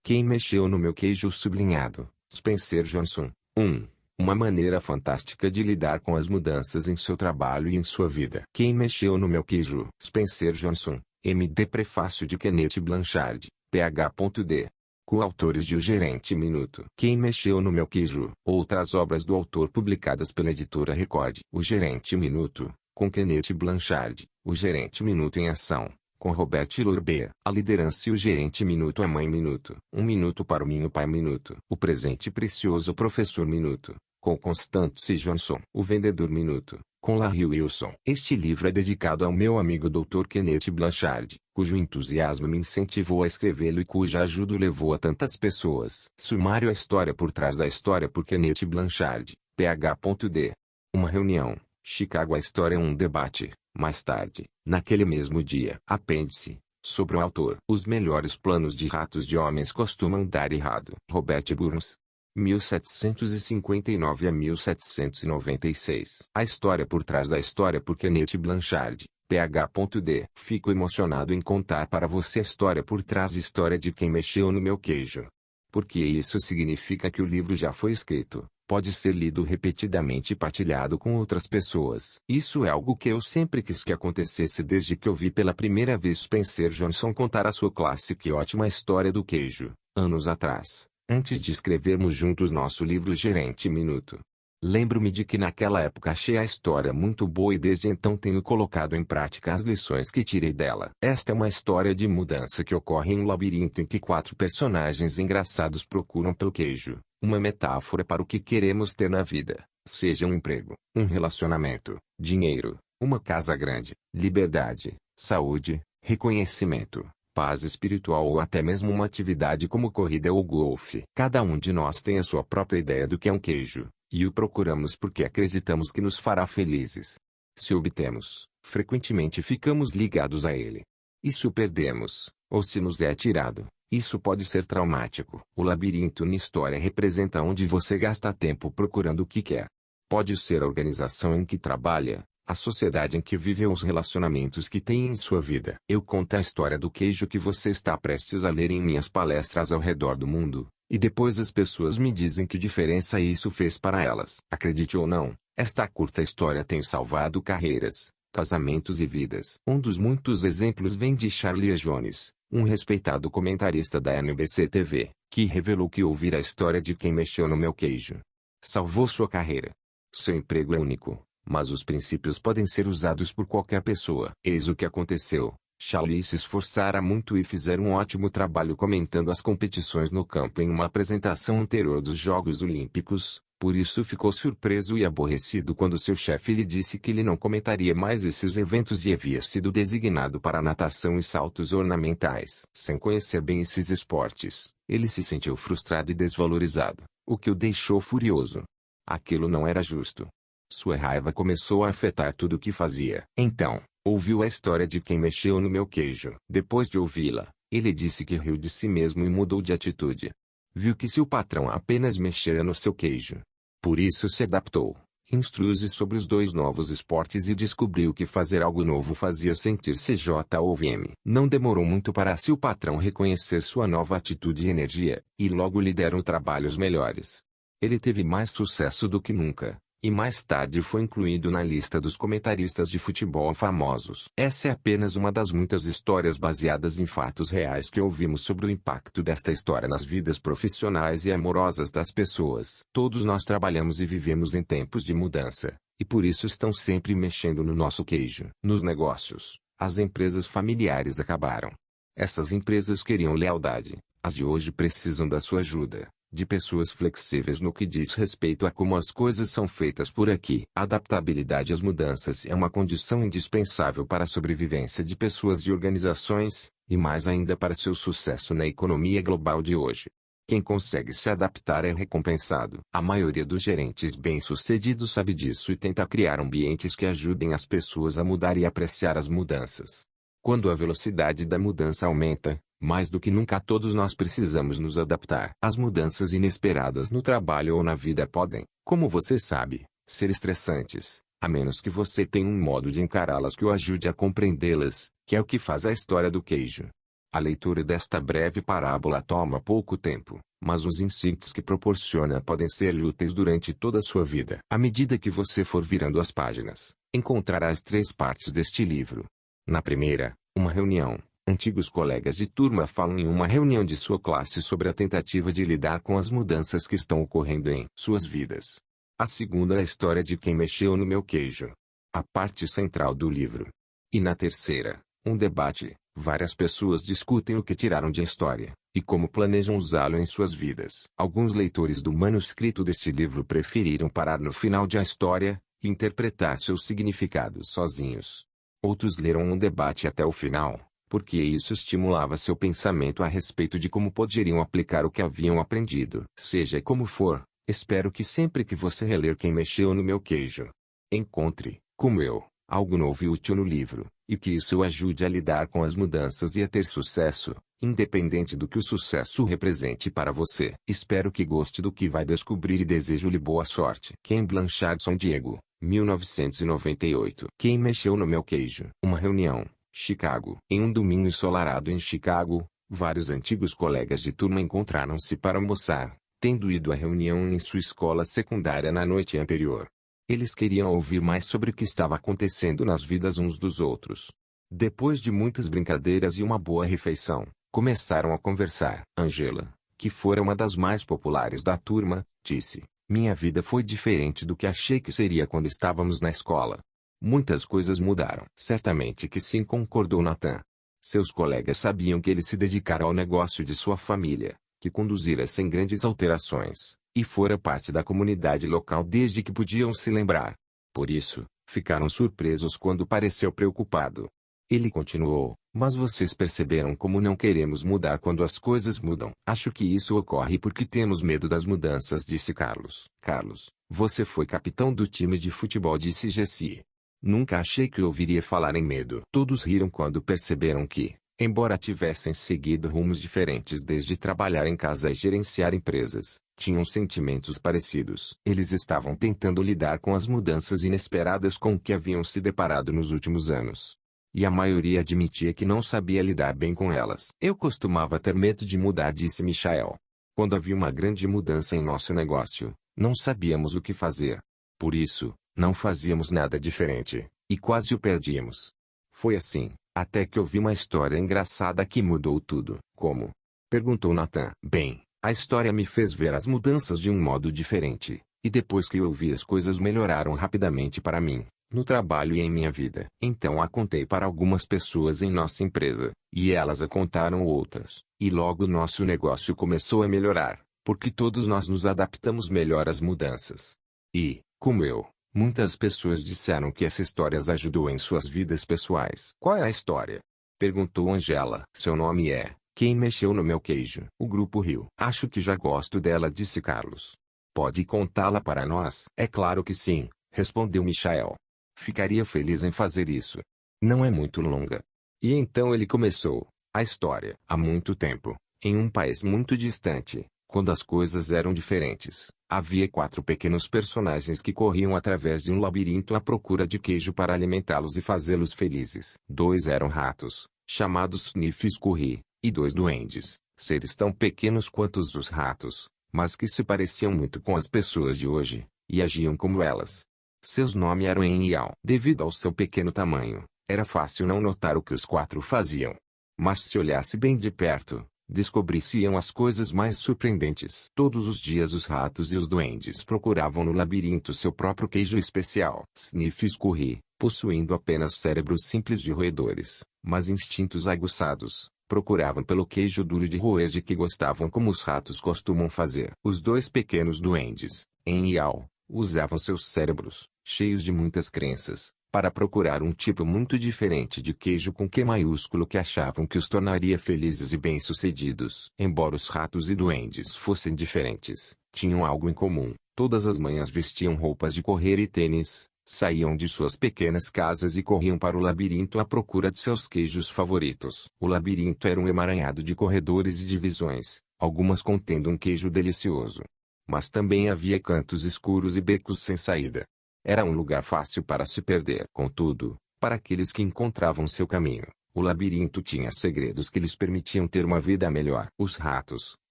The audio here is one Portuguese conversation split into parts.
Quem mexeu no meu queijo sublinhado? Spencer Johnson. 1. Uma maneira fantástica de lidar com as mudanças em seu trabalho e em sua vida. Quem mexeu no meu queijo? Spencer Johnson. M.D. Prefácio de Kenneth Blanchard. Ph.D. Coautores de O Gerente Minuto. Quem mexeu no meu queijo? Outras obras do autor publicadas pela editora Record. O Gerente Minuto, com Kenneth Blanchard. O Gerente Minuto em Ação, com Robert Lorber. A liderança e o Gerente Minuto. A Mãe Minuto. Um minuto para o Minho Pai Minuto. O Presente Precioso Professor Minuto, com Constance Johnson. O Vendedor Minuto, com Larry Wilson. Este livro é dedicado ao meu amigo Dr. Kenneth Blanchard, cujo entusiasmo me incentivou a escrevê-lo e cuja ajuda o levou a tantas pessoas. Sumário: A História por Trás da História, por Kenneth Blanchard. Ph.D. Uma reunião, Chicago. A história. Um debate, mais tarde, naquele mesmo dia. Apêndice, sobre o autor. Os melhores planos de ratos de homens costumam dar errado. Robert Burns. 1759 a 1796. A História por Trás da História, por Kenneth Blanchard. Ph.D. Fico emocionado em contar para você a história por trás da história de quem mexeu no meu queijo. Porque isso significa que o livro já foi escrito, pode ser lido repetidamente e partilhado com outras pessoas. Isso é algo que eu sempre quis que acontecesse desde que ouvi pela primeira vez Spencer Johnson contar a sua clássica e ótima história do queijo, anos atrás, antes de escrevermos juntos nosso livro Gerente Minuto. Lembro-me de que naquela época achei a história muito boa e desde então tenho colocado em prática as lições que tirei dela. Esta é uma história de mudança que ocorre em um labirinto em que 4 personagens engraçados procuram pelo queijo, uma metáfora para o que queremos ter na vida, seja um emprego, um relacionamento, dinheiro, uma casa grande, liberdade, saúde, reconhecimento, paz espiritual ou até mesmo uma atividade como corrida ou golfe. Cada um de nós tem a sua própria ideia do que é um queijo, e o procuramos porque acreditamos que nos fará felizes. Se o obtemos, frequentemente ficamos ligados a ele. E se o perdemos, ou se nos é tirado, isso pode ser traumático. O labirinto na história representa onde você gasta tempo procurando o que quer. Pode ser a organização em que trabalha, a sociedade em que vive ou os relacionamentos que tem em sua vida. Eu conto a história do queijo que você está prestes a ler em minhas palestras ao redor do mundo, e depois as pessoas me dizem que diferença isso fez para elas. Acredite ou não, esta curta história tem salvado carreiras, casamentos e vidas. Um dos muitos exemplos vem de Charlie Jones, um respeitado comentarista da NBC TV, que revelou que ouvir a história de quem mexeu no meu queijo salvou sua carreira. Seu emprego é único, mas os princípios podem ser usados por qualquer pessoa. Eis o que aconteceu. Charlie se esforçara muito e fizeram um ótimo trabalho comentando as competições no campo em uma apresentação anterior dos Jogos Olímpicos, por isso ficou surpreso e aborrecido quando seu chefe lhe disse que ele não comentaria mais esses eventos e havia sido designado para natação e saltos ornamentais. Sem conhecer bem esses esportes, ele se sentiu frustrado e desvalorizado, o que o deixou furioso. Aquilo não era justo. Sua raiva começou a afetar tudo o que fazia. Então, ouviu a história de quem mexeu no meu queijo. Depois de ouvi-la, ele disse que riu de si mesmo e mudou de atitude. Viu que seu patrão apenas mexera no seu queijo. Por isso se adaptou, instruiu-se sobre os 2 novos esportes e descobriu que fazer algo novo fazia sentir-se J.O.V.M. Não demorou muito para seu patrão reconhecer sua nova atitude e energia, e logo lhe deram trabalhos melhores. Ele teve mais sucesso do que nunca, e mais tarde foi incluído na lista dos comentaristas de futebol famosos. Essa é apenas uma das muitas histórias baseadas em fatos reais que ouvimos sobre o impacto desta história nas vidas profissionais e amorosas das pessoas. Todos nós trabalhamos e vivemos em tempos de mudança, e por isso estão sempre mexendo no nosso queijo. Nos negócios, as empresas familiares acabaram. Essas empresas queriam lealdade, as de hoje precisam da sua ajuda. De pessoas flexíveis no que diz respeito a como as coisas são feitas por aqui. A adaptabilidade às mudanças é uma condição indispensável para a sobrevivência de pessoas e organizações, e mais ainda para seu sucesso na economia global de hoje. Quem consegue se adaptar é recompensado. A maioria dos gerentes bem-sucedidos sabe disso e tenta criar ambientes que ajudem as pessoas a mudar e apreciar as mudanças. Quando a velocidade da mudança aumenta, mais do que nunca todos nós precisamos nos adaptar. As mudanças inesperadas no trabalho ou na vida podem, como você sabe, ser estressantes, a menos que você tenha um modo de encará-las que o ajude a compreendê-las, que é o que faz a história do queijo. A leitura desta breve parábola toma pouco tempo, mas os insights que proporciona podem ser úteis durante toda a sua vida. À medida que você for virando as páginas, encontrará as 3 partes deste livro. Na primeira, uma reunião. Antigos colegas de turma falam em uma reunião de sua classe sobre a tentativa de lidar com as mudanças que estão ocorrendo em suas vidas. A segunda é a história de quem mexeu no meu queijo. A parte central do livro. E na terceira, um debate. Várias pessoas discutem o que tiraram de história, e como planejam usá-lo em suas vidas. Alguns leitores do manuscrito deste livro preferiram parar no final de a história, e interpretar seus significados sozinhos. Outros leram um debate até o final, porque isso estimulava seu pensamento a respeito de como poderiam aplicar o que haviam aprendido. Seja como for, espero que sempre que você reler Quem Mexeu no Meu Queijo, encontre, como eu, algo novo e útil no livro, e que isso o ajude a lidar com as mudanças e a ter sucesso, independente do que o sucesso represente para você. Espero que goste do que vai descobrir e desejo-lhe boa sorte. Ken Blanchard San Diego, 1998. Quem mexeu no meu queijo? Uma reunião, Chicago. Em um domingo ensolarado em Chicago, vários antigos colegas de turma encontraram-se para almoçar, tendo ido à reunião em sua escola secundária na noite anterior. Eles queriam ouvir mais sobre o que estava acontecendo nas vidas uns dos outros. Depois de muitas brincadeiras e uma boa refeição, começaram a conversar. Angela, que fora uma das mais populares da turma, disse: "Minha vida foi diferente do que achei que seria quando estávamos na escola. Muitas coisas mudaram." "Certamente que sim", concordou Nathan. Seus colegas sabiam que ele se dedicara ao negócio de sua família, que conduzira sem grandes alterações, e fora parte da comunidade local desde que podiam se lembrar. Por isso, ficaram surpresos quando pareceu preocupado. Ele continuou: "Mas vocês perceberam como não queremos mudar quando as coisas mudam?" "Acho que isso ocorre porque temos medo das mudanças", disse Carlos. "Carlos, você foi capitão do time de futebol", disse Jessie. "Nunca achei que ouviria falar em medo." Todos riram quando perceberam que, embora tivessem seguido rumos diferentes desde trabalhar em casa e gerenciar empresas, tinham sentimentos parecidos. Eles estavam tentando lidar com as mudanças inesperadas com que haviam se deparado nos últimos anos. E a maioria admitia que não sabia lidar bem com elas. "Eu costumava ter medo de mudar", disse Michael. "Quando havia uma grande mudança em nosso negócio, não sabíamos o que fazer. Por isso, não fazíamos nada diferente, e quase o perdíamos. Foi assim, até que ouvi uma história engraçada que mudou tudo." "Como?" perguntou Nathan. "Bem, a história me fez ver as mudanças de um modo diferente, e depois que ouvi as coisas melhoraram rapidamente para mim, no trabalho e em minha vida. Então a contei para algumas pessoas em nossa empresa, e elas a contaram outras, e logo nosso negócio começou a melhorar, porque todos nós nos adaptamos melhor às mudanças. E, como eu, muitas pessoas disseram que essa história as ajudou em suas vidas pessoais." "Qual é a história?" perguntou Angela. "Seu nome é Quem Mexeu no Meu Queijo." O grupo riu. "Acho que já gosto dela", disse Carlos. "Pode contá-la para nós?" "É claro que sim", respondeu Michael. "Ficaria feliz em fazer isso. Não é muito longa." E então ele começou a história. Há muito tempo, em um país muito distante, quando as coisas eram diferentes, havia 4 pequenos personagens que corriam através de um labirinto à procura de queijo para alimentá-los e fazê-los felizes. 2 eram ratos, chamados Sniff e Scurry, e 2 duendes, seres tão pequenos quanto os ratos, mas que se pareciam muito com as pessoas de hoje, e agiam como elas. Seus nomes eram En e Al. Devido ao seu pequeno tamanho, era fácil não notar o que os 4 faziam. Mas se olhasse bem de perto, descobririam as coisas mais surpreendentes. Todos os dias os ratos e os duendes procuravam no labirinto seu próprio queijo especial. Sniff e Scurry, possuindo apenas cérebros simples de roedores, mas instintos aguçados, procuravam pelo queijo duro de roer de que gostavam, como os ratos costumam fazer. Os 2 pequenos duendes, En e Al, usavam seus cérebros, cheios de muitas crenças, para procurar um tipo muito diferente de queijo com Q maiúsculo que achavam que os tornaria felizes e bem-sucedidos. Embora os ratos e duendes fossem diferentes, tinham algo em comum. Todas as manhãs vestiam roupas de correr e tênis, saíam de suas pequenas casas e corriam para o labirinto à procura de seus queijos favoritos. O labirinto era um emaranhado de corredores e divisões, algumas contendo um queijo delicioso. Mas também havia cantos escuros e becos sem saída. Era um lugar fácil para se perder. Contudo, para aqueles que encontravam seu caminho, O labirinto tinha segredos que lhes permitiam ter uma vida melhor. Os ratos,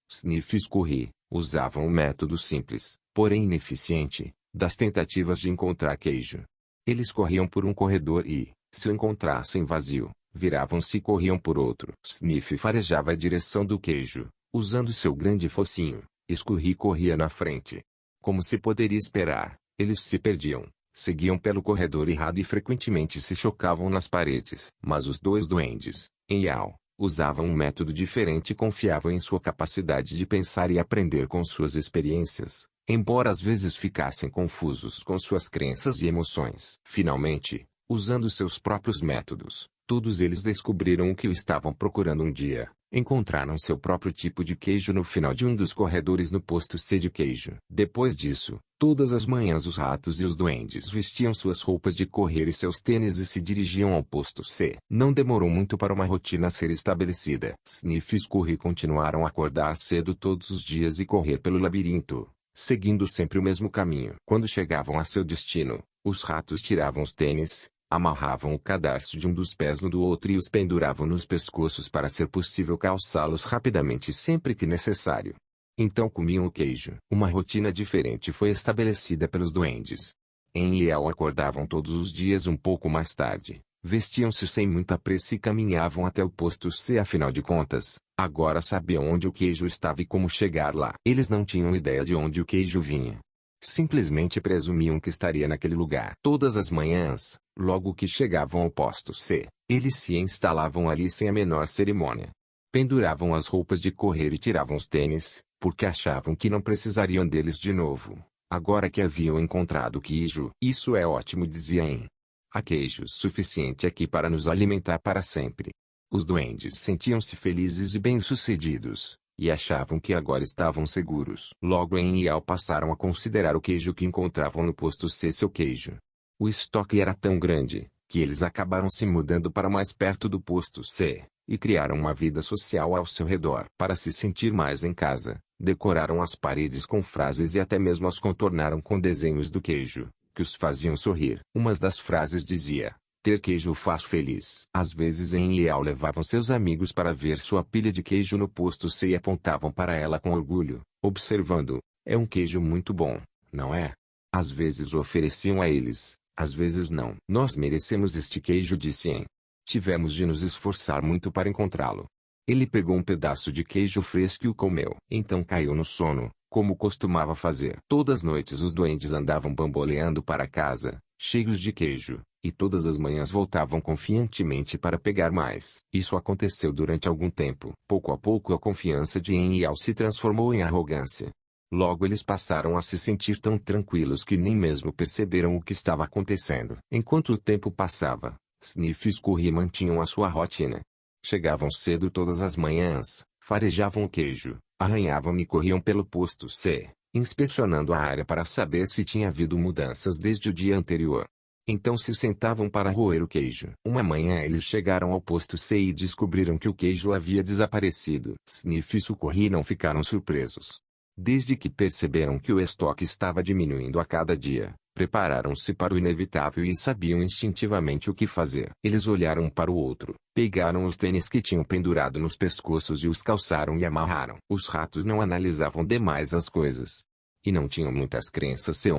Sniff e Scurry, usavam o método simples, porém ineficiente, das tentativas de encontrar queijo. Eles corriam por um corredor e, se o encontrassem vazio, viravam-se e corriam por outro. Sniff farejava a direção do queijo, usando seu grande focinho. Scurry corria na frente. Como se poderia esperar, eles se perdiam, seguiam pelo corredor errado e frequentemente se chocavam nas paredes. Mas os dois duendes, em Yao, usavam um método diferente e confiavam em sua capacidade de pensar e aprender com suas experiências, embora às vezes ficassem confusos com suas crenças e emoções. Finalmente, usando seus próprios métodos, todos eles descobriram o que estavam procurando um dia. Encontraram seu próprio tipo de queijo no final de um dos corredores no posto C de queijo. Depois disso, todas as manhãs os ratos e os duendes vestiam suas roupas de correr e seus tênis e se dirigiam ao posto C. Não demorou muito para uma rotina ser estabelecida. Sniff e Scurry continuaram a acordar cedo todos os dias e correr pelo labirinto, seguindo sempre o mesmo caminho. Quando chegavam a seu destino, os ratos tiravam os tênis, amarravam o cadarço de um dos pés no do outro e os penduravam nos pescoços para ser possível calçá-los rapidamente sempre que necessário. Então comiam o queijo. Uma rotina diferente foi estabelecida pelos duendes. Em Yao acordavam todos os dias um pouco mais tarde, vestiam-se sem muita pressa e caminhavam até o posto C. Afinal de contas, agora sabiam onde o queijo estava e como chegar lá. Eles não tinham ideia de onde o queijo vinha. Simplesmente presumiam que estaria naquele lugar. Todas as manhãs, logo que chegavam ao posto C, eles se instalavam ali sem a menor cerimônia. Penduravam as roupas de correr e tiravam os tênis, porque achavam que não precisariam deles de novo, agora que haviam encontrado queijo. Isso é ótimo, diziam. Há queijo suficiente aqui para nos alimentar para sempre. Os duendes sentiam-se felizes e bem-sucedidos, e achavam que agora estavam seguros. Logo em Yao passaram a considerar o queijo que encontravam no posto C seu queijo. O estoque era tão grande, que eles acabaram se mudando para mais perto do posto C, e criaram uma vida social ao seu redor. Para se sentir mais em casa, decoraram as paredes com frases e até mesmo as contornaram com desenhos do queijo, que os faziam sorrir. Uma das frases dizia: ter queijo faz feliz. Às vezes em Yao levavam seus amigos para ver sua pilha de queijo no posto C e apontavam para ela com orgulho, observando: é um queijo muito bom, não é? Às vezes o ofereciam a eles, às vezes não. Nós merecemos este queijo, disse En. Tivemos de nos esforçar muito para encontrá-lo. Ele pegou um pedaço de queijo fresco e o comeu. Então caiu no sono, como costumava fazer. Todas as noites os duendes andavam bamboleando para casa, cheios de queijo, e todas as manhãs voltavam confiantemente para pegar mais. Isso aconteceu durante algum tempo. Pouco a pouco a confiança de En e Yao se transformou em arrogância. Logo eles passaram a se sentir tão tranquilos que nem mesmo perceberam o que estava acontecendo. Enquanto o tempo passava, Sniff e Scurry mantinham a sua rotina. Chegavam cedo todas as manhãs, farejavam o queijo, arranhavam e corriam pelo posto C, inspecionando a área para saber se tinha havido mudanças desde o dia anterior. Então se sentavam para roer o queijo. Uma manhã eles chegaram ao posto C e descobriram que o queijo havia desaparecido. Sniff e Scurry não ficaram surpresos. Desde que perceberam que o estoque estava diminuindo a cada dia, prepararam-se para o inevitável e sabiam instintivamente o que fazer. Eles olharam um para o outro, pegaram os tênis que tinham pendurado nos pescoços e os calçaram e amarraram. Os ratos não analisavam demais as coisas. E não tinham muitas crenças se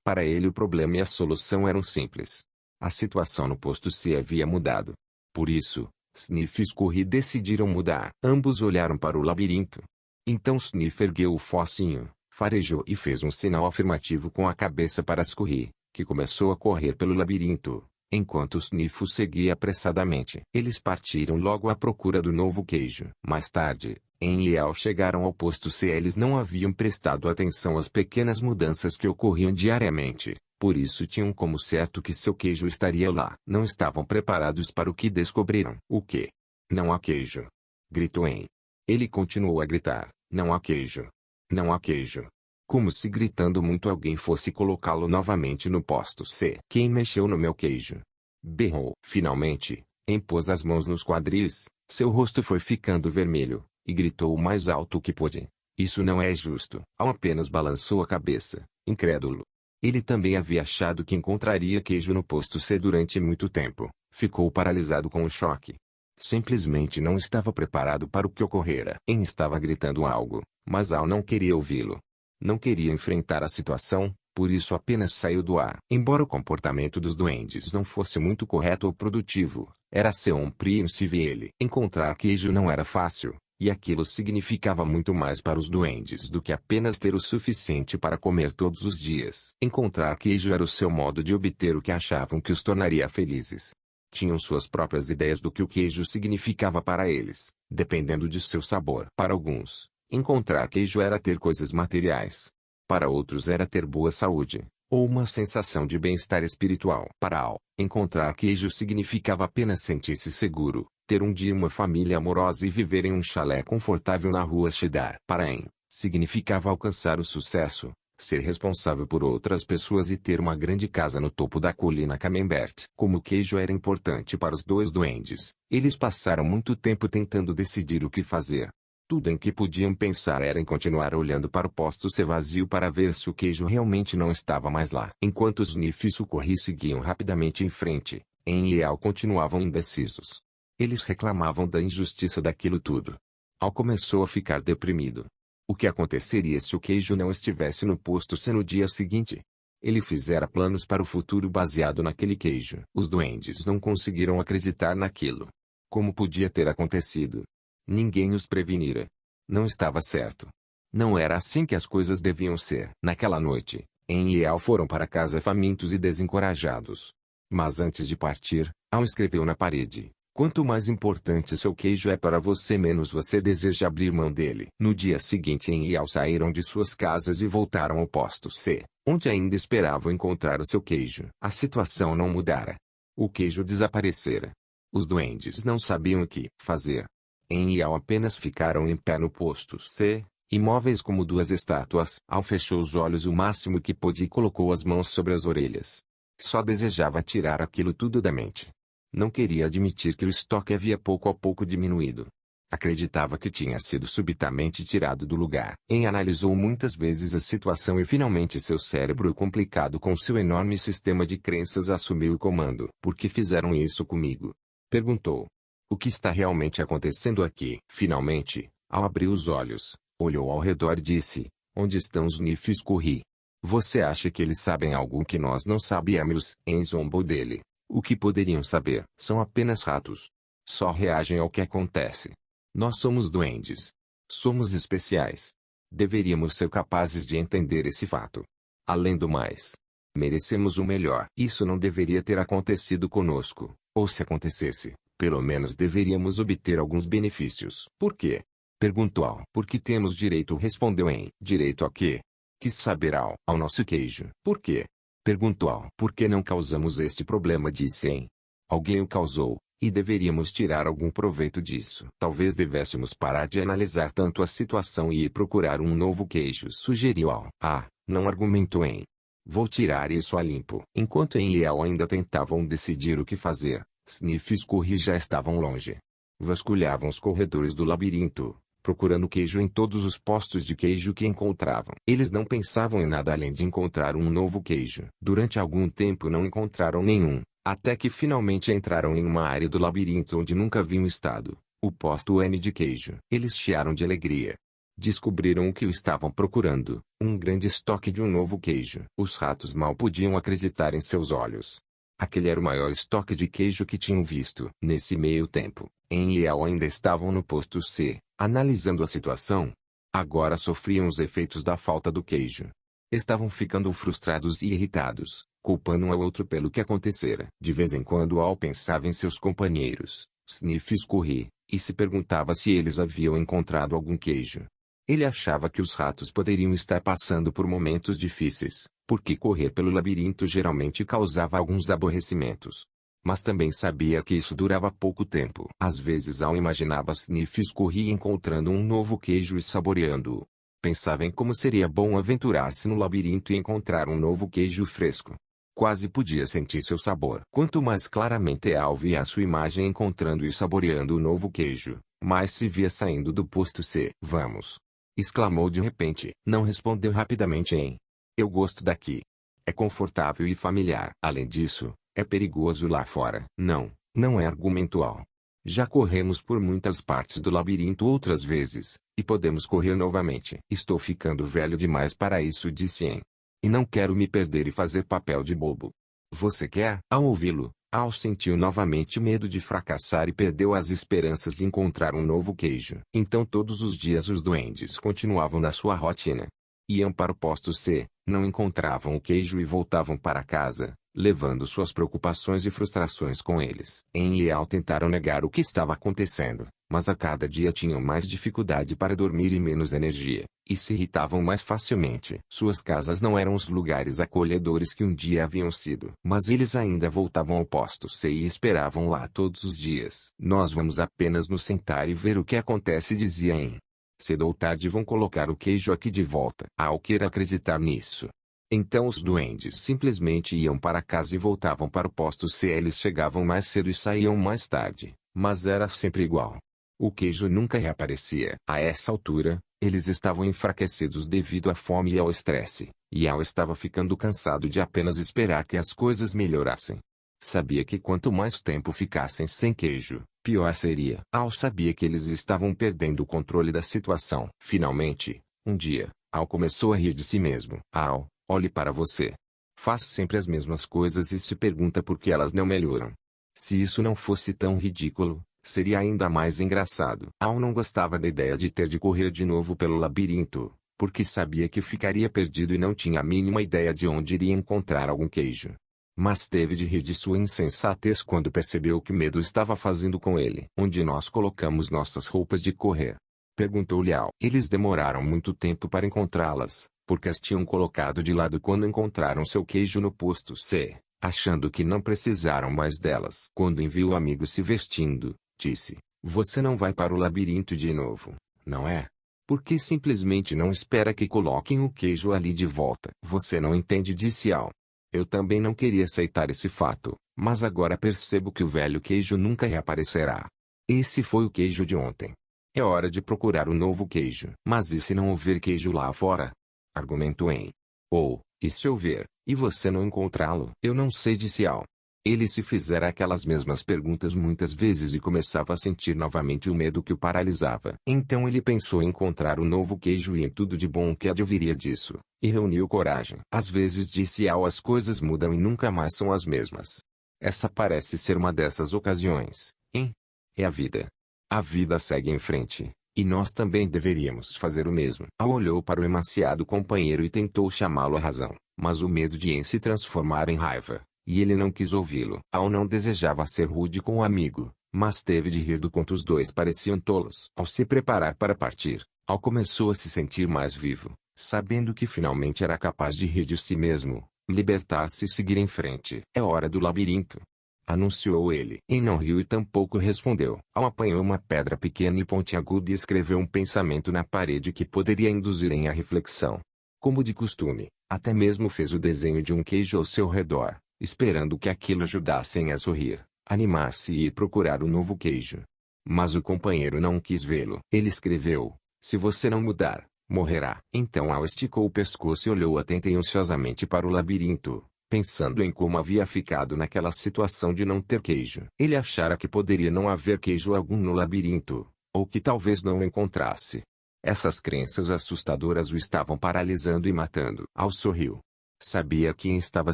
para ele o problema e a solução eram simples. A situação no posto C havia mudado. Por isso, Sniff e Scurry decidiram mudar. Ambos olharam para o labirinto. Então Sniff ergueu o focinho, farejou e fez um sinal afirmativo com a cabeça para Scurry, que começou a correr pelo labirinto, enquanto Sniff o seguia apressadamente. Eles partiram logo à procura do novo queijo. Mais tarde, em Yao chegaram ao posto C. Eles não haviam prestado atenção às pequenas mudanças que ocorriam diariamente, por isso tinham como certo que seu queijo estaria lá. Não estavam preparados para o que descobriram. O quê? Não há queijo! Gritou En. Ele continuou a gritar: não há queijo! Não há queijo! Como se gritando muito alguém fosse colocá-lo novamente no posto C. Quem mexeu no meu queijo? Berrou. Finalmente, En pôs as mãos nos quadris, seu rosto foi ficando vermelho, e gritou o mais alto que pôde: isso não é justo. Ao apenas balançou a cabeça, incrédulo. Ele também havia achado que encontraria queijo no posto C durante muito tempo, Ficou paralisado com o choque. Simplesmente não estava preparado para o que ocorrera. En estava gritando algo, mas Al não queria ouvi-lo. Não queria enfrentar a situação, por isso apenas saiu do ar. Embora o comportamento dos duendes não fosse muito correto ou produtivo, era compreensível ele. Encontrar queijo não era fácil, e aquilo significava muito mais para os duendes do que apenas ter o suficiente para comer todos os dias. Encontrar queijo era o seu modo de obter o que achavam que os tornaria felizes. Tinham suas próprias ideias do que o queijo significava para eles, dependendo de seu sabor. Para alguns, encontrar queijo era ter coisas materiais. Para outros era ter boa saúde, ou uma sensação de bem-estar espiritual. Para Al, encontrar queijo significava apenas sentir-se seguro, ter um dia uma família amorosa e viver em um chalé confortável na rua Cheddar. Para En, significava alcançar o sucesso, ser responsável por outras pessoas e ter uma grande casa no topo da colina Camembert. Como o queijo era importante para os dois duendes, eles passaram muito tempo tentando decidir o que fazer. Tudo em que podiam pensar era em continuar olhando para o posto ser vazio para ver se o queijo realmente não estava mais lá. Enquanto os Nifis-Corri seguiam rapidamente em frente, En e Al continuavam indecisos. Eles reclamavam da injustiça daquilo tudo. Al começou a ficar deprimido. O que aconteceria se o queijo não estivesse no posto C no dia seguinte? Ele fizera planos para o futuro baseado naquele queijo. Os duendes não conseguiram acreditar naquilo. Como podia ter acontecido? Ninguém os prevenira. Não estava certo. Não era assim que as coisas deviam ser. Naquela noite, En e Al foram para casa famintos e desencorajados. Mas antes de partir, Al escreveu na parede: quanto mais importante seu queijo é para você, menos você deseja abrir mão dele. No dia seguinte, En e Al saíram de suas casas e voltaram ao posto C, onde ainda esperavam encontrar o seu queijo. A situação não mudara. O queijo desaparecera. Os duendes não sabiam o que fazer. En e Al apenas ficaram em pé no posto C, imóveis como duas estátuas. Al fechou os olhos o máximo que pôde e colocou as mãos sobre as orelhas. Só desejava tirar aquilo tudo da mente. Não queria admitir que o estoque havia pouco a pouco diminuído. Acreditava que tinha sido subitamente tirado do lugar. En analisou muitas vezes a situação e finalmente seu cérebro complicado com seu enorme sistema de crenças assumiu o comando. Por que fizeram isso comigo? Perguntou. O que está realmente acontecendo aqui? Finalmente, Al abriu os olhos, olhou ao redor e disse: onde estão os Nifis-Corri? Você acha que eles sabem algo que nós não sabíamos? En zombou dele. O que poderiam saber? São apenas ratos. Só reagem ao que acontece. Nós somos duendes. Somos especiais. Deveríamos ser capazes de entender esse fato. Além do mais, merecemos o melhor. Isso não deveria ter acontecido conosco, ou se acontecesse, pelo menos deveríamos obter alguns benefícios. Por quê? Perguntou Al. Porque temos direito, respondeu En. Direito a quê? Quis saber Al. Ao nosso queijo. Por quê? Perguntou Al. Por que não causamos este problema, disse En. Alguém o causou, e deveríamos tirar algum proveito disso. Talvez devêssemos parar de analisar tanto a situação e ir procurar um novo queijo, sugeriu Al. Ah, não, argumentou En. Vou tirar isso a limpo. Enquanto En e Al ainda tentavam decidir o que fazer, Nifis-Corri já estavam longe. Vasculhavam os corredores do labirinto, procurando queijo em todos os postos de queijo que encontravam. Eles não pensavam em nada além de encontrar um novo queijo. Durante algum tempo não encontraram nenhum, até que finalmente entraram em uma área do labirinto onde nunca haviam estado, o posto N de queijo. Eles chiaram de alegria. Descobriram o que estavam procurando, um grande estoque de um novo queijo. Os ratos mal podiam acreditar em seus olhos. Aquele era o maior estoque de queijo que tinham visto. Nesse meio tempo, En e Al ainda estavam no posto C, analisando a situação. Agora sofriam os efeitos da falta do queijo. Estavam ficando frustrados e irritados, culpando um ao outro pelo que acontecera. De vez em quando Al pensava em seus companheiros, Nifis-Corri, e se perguntava se eles haviam encontrado algum queijo. Ele achava que os ratos poderiam estar passando por momentos difíceis, porque correr pelo labirinto geralmente causava alguns aborrecimentos. Mas também sabia que isso durava pouco tempo. Às vezes Al imaginava Nifis-Corri encontrando um novo queijo e saboreando-o. Pensava em como seria bom aventurar-se no labirinto e encontrar um novo queijo fresco. Quase podia sentir seu sabor. Quanto mais claramente Al via a sua imagem encontrando e saboreando o novo queijo, mais se via saindo do posto C. Vamos! Exclamou de repente. Não respondeu rapidamente En. Eu gosto daqui. É confortável e familiar. Além disso, é perigoso lá fora. Não, Não é argumentual. Já corremos por muitas partes do labirinto outras vezes, e podemos correr novamente. Estou ficando velho demais para isso, disse Em. E não quero me perder e fazer papel de bobo. Você quer? Ao ouvi-lo, Al sentiu novamente medo de fracassar e perdeu as esperanças de encontrar um novo queijo. Então todos os dias os duendes continuavam na sua rotina. Iam para o posto C, não encontravam o queijo e voltavam para casa, levando suas preocupações e frustrações com eles. En e Al tentaram negar o que estava acontecendo, mas a cada dia tinham mais dificuldade para dormir e menos energia, e se irritavam mais facilmente. Suas casas não eram os lugares acolhedores que um dia haviam sido. Mas eles ainda voltavam ao posto C e esperavam lá todos os dias. Nós vamos apenas nos sentar e ver o que acontece, dizia En. Cedo ou tarde vão colocar o queijo aqui de volta. Al queira acreditar nisso. Então os duendes simplesmente iam para casa e voltavam para o posto C. Eles chegavam mais cedo e saíam mais tarde, mas era sempre igual. O queijo nunca reaparecia. A essa altura, eles estavam enfraquecidos devido à fome e ao estresse, e Al estava ficando cansado de apenas esperar que as coisas melhorassem. Sabia que quanto mais tempo ficassem sem queijo, pior seria. Al sabia que eles estavam perdendo o controle da situação. Finalmente, um dia, Al começou a rir de si mesmo. Al, olhe para você. Faz sempre as mesmas coisas e se pergunta por que elas não melhoram. Se isso não fosse tão ridículo, seria ainda mais engraçado. Al não gostava da ideia de ter de correr de novo pelo labirinto, porque sabia que ficaria perdido e não tinha a mínima ideia de onde iria encontrar algum queijo. Mas teve de rir de sua insensatez quando percebeu o que medo estava fazendo com ele. Onde nós colocamos nossas roupas de correr? Perguntou-lhe Al. Eles demoraram muito tempo para encontrá-las, porque as tinham colocado de lado quando encontraram seu queijo no posto C, achando que não precisaram mais delas. Quando viu o amigo se vestindo, disse: Você não vai para o labirinto de novo, não é? Por que simplesmente não espera que coloquem o queijo ali de volta? Você não entende, disse Al. Eu também não queria aceitar esse fato, mas agora percebo que o velho queijo nunca reaparecerá. Esse foi o queijo de ontem. É hora de procurar o novo queijo. Mas e se não houver queijo lá fora? Argumentou En. Ou, e se houver, e você não encontrá-lo? Eu não sei, disse Al. Ele se fizera aquelas mesmas perguntas muitas vezes e começava a sentir novamente o medo que o paralisava. Então ele pensou em encontrar o novo queijo e em tudo de bom que adviria disso, e reuniu coragem. Às vezes, disse Al, as coisas mudam e nunca mais são as mesmas. Essa parece ser uma dessas ocasiões, hein? É a vida. A vida segue em frente, e nós também deveríamos fazer o mesmo. Al olhou para o emaciado companheiro e tentou chamá-lo à razão, mas o medo de En se transformara em raiva, e ele não quis ouvi-lo. Al não desejava ser rude com o amigo, mas teve de rir do quanto os dois pareciam tolos. Ao se preparar para partir, Al começou a se sentir mais vivo, sabendo que finalmente era capaz de rir de si mesmo, libertar-se e seguir em frente. É hora do labirinto, anunciou ele. En não riu e tampouco respondeu. Al apanhou uma pedra pequena e pontiaguda e escreveu um pensamento na parede que poderia induzir En à reflexão. Como de costume, até mesmo fez o desenho de um queijo ao seu redor, esperando que aquilo ajudasse En a sorrir, animar-se e ir procurar o novo queijo. Mas o companheiro não quis vê-lo. Ele escreveu: Se você não mudar, morrerá. Então Al esticou o pescoço e olhou atenciosamente para o labirinto, pensando em como havia ficado naquela situação de não ter queijo. Ele achara que poderia não haver queijo algum no labirinto, ou que talvez não o encontrasse. Essas crenças assustadoras o estavam paralisando e matando. Al sorriu. Sabia quem estava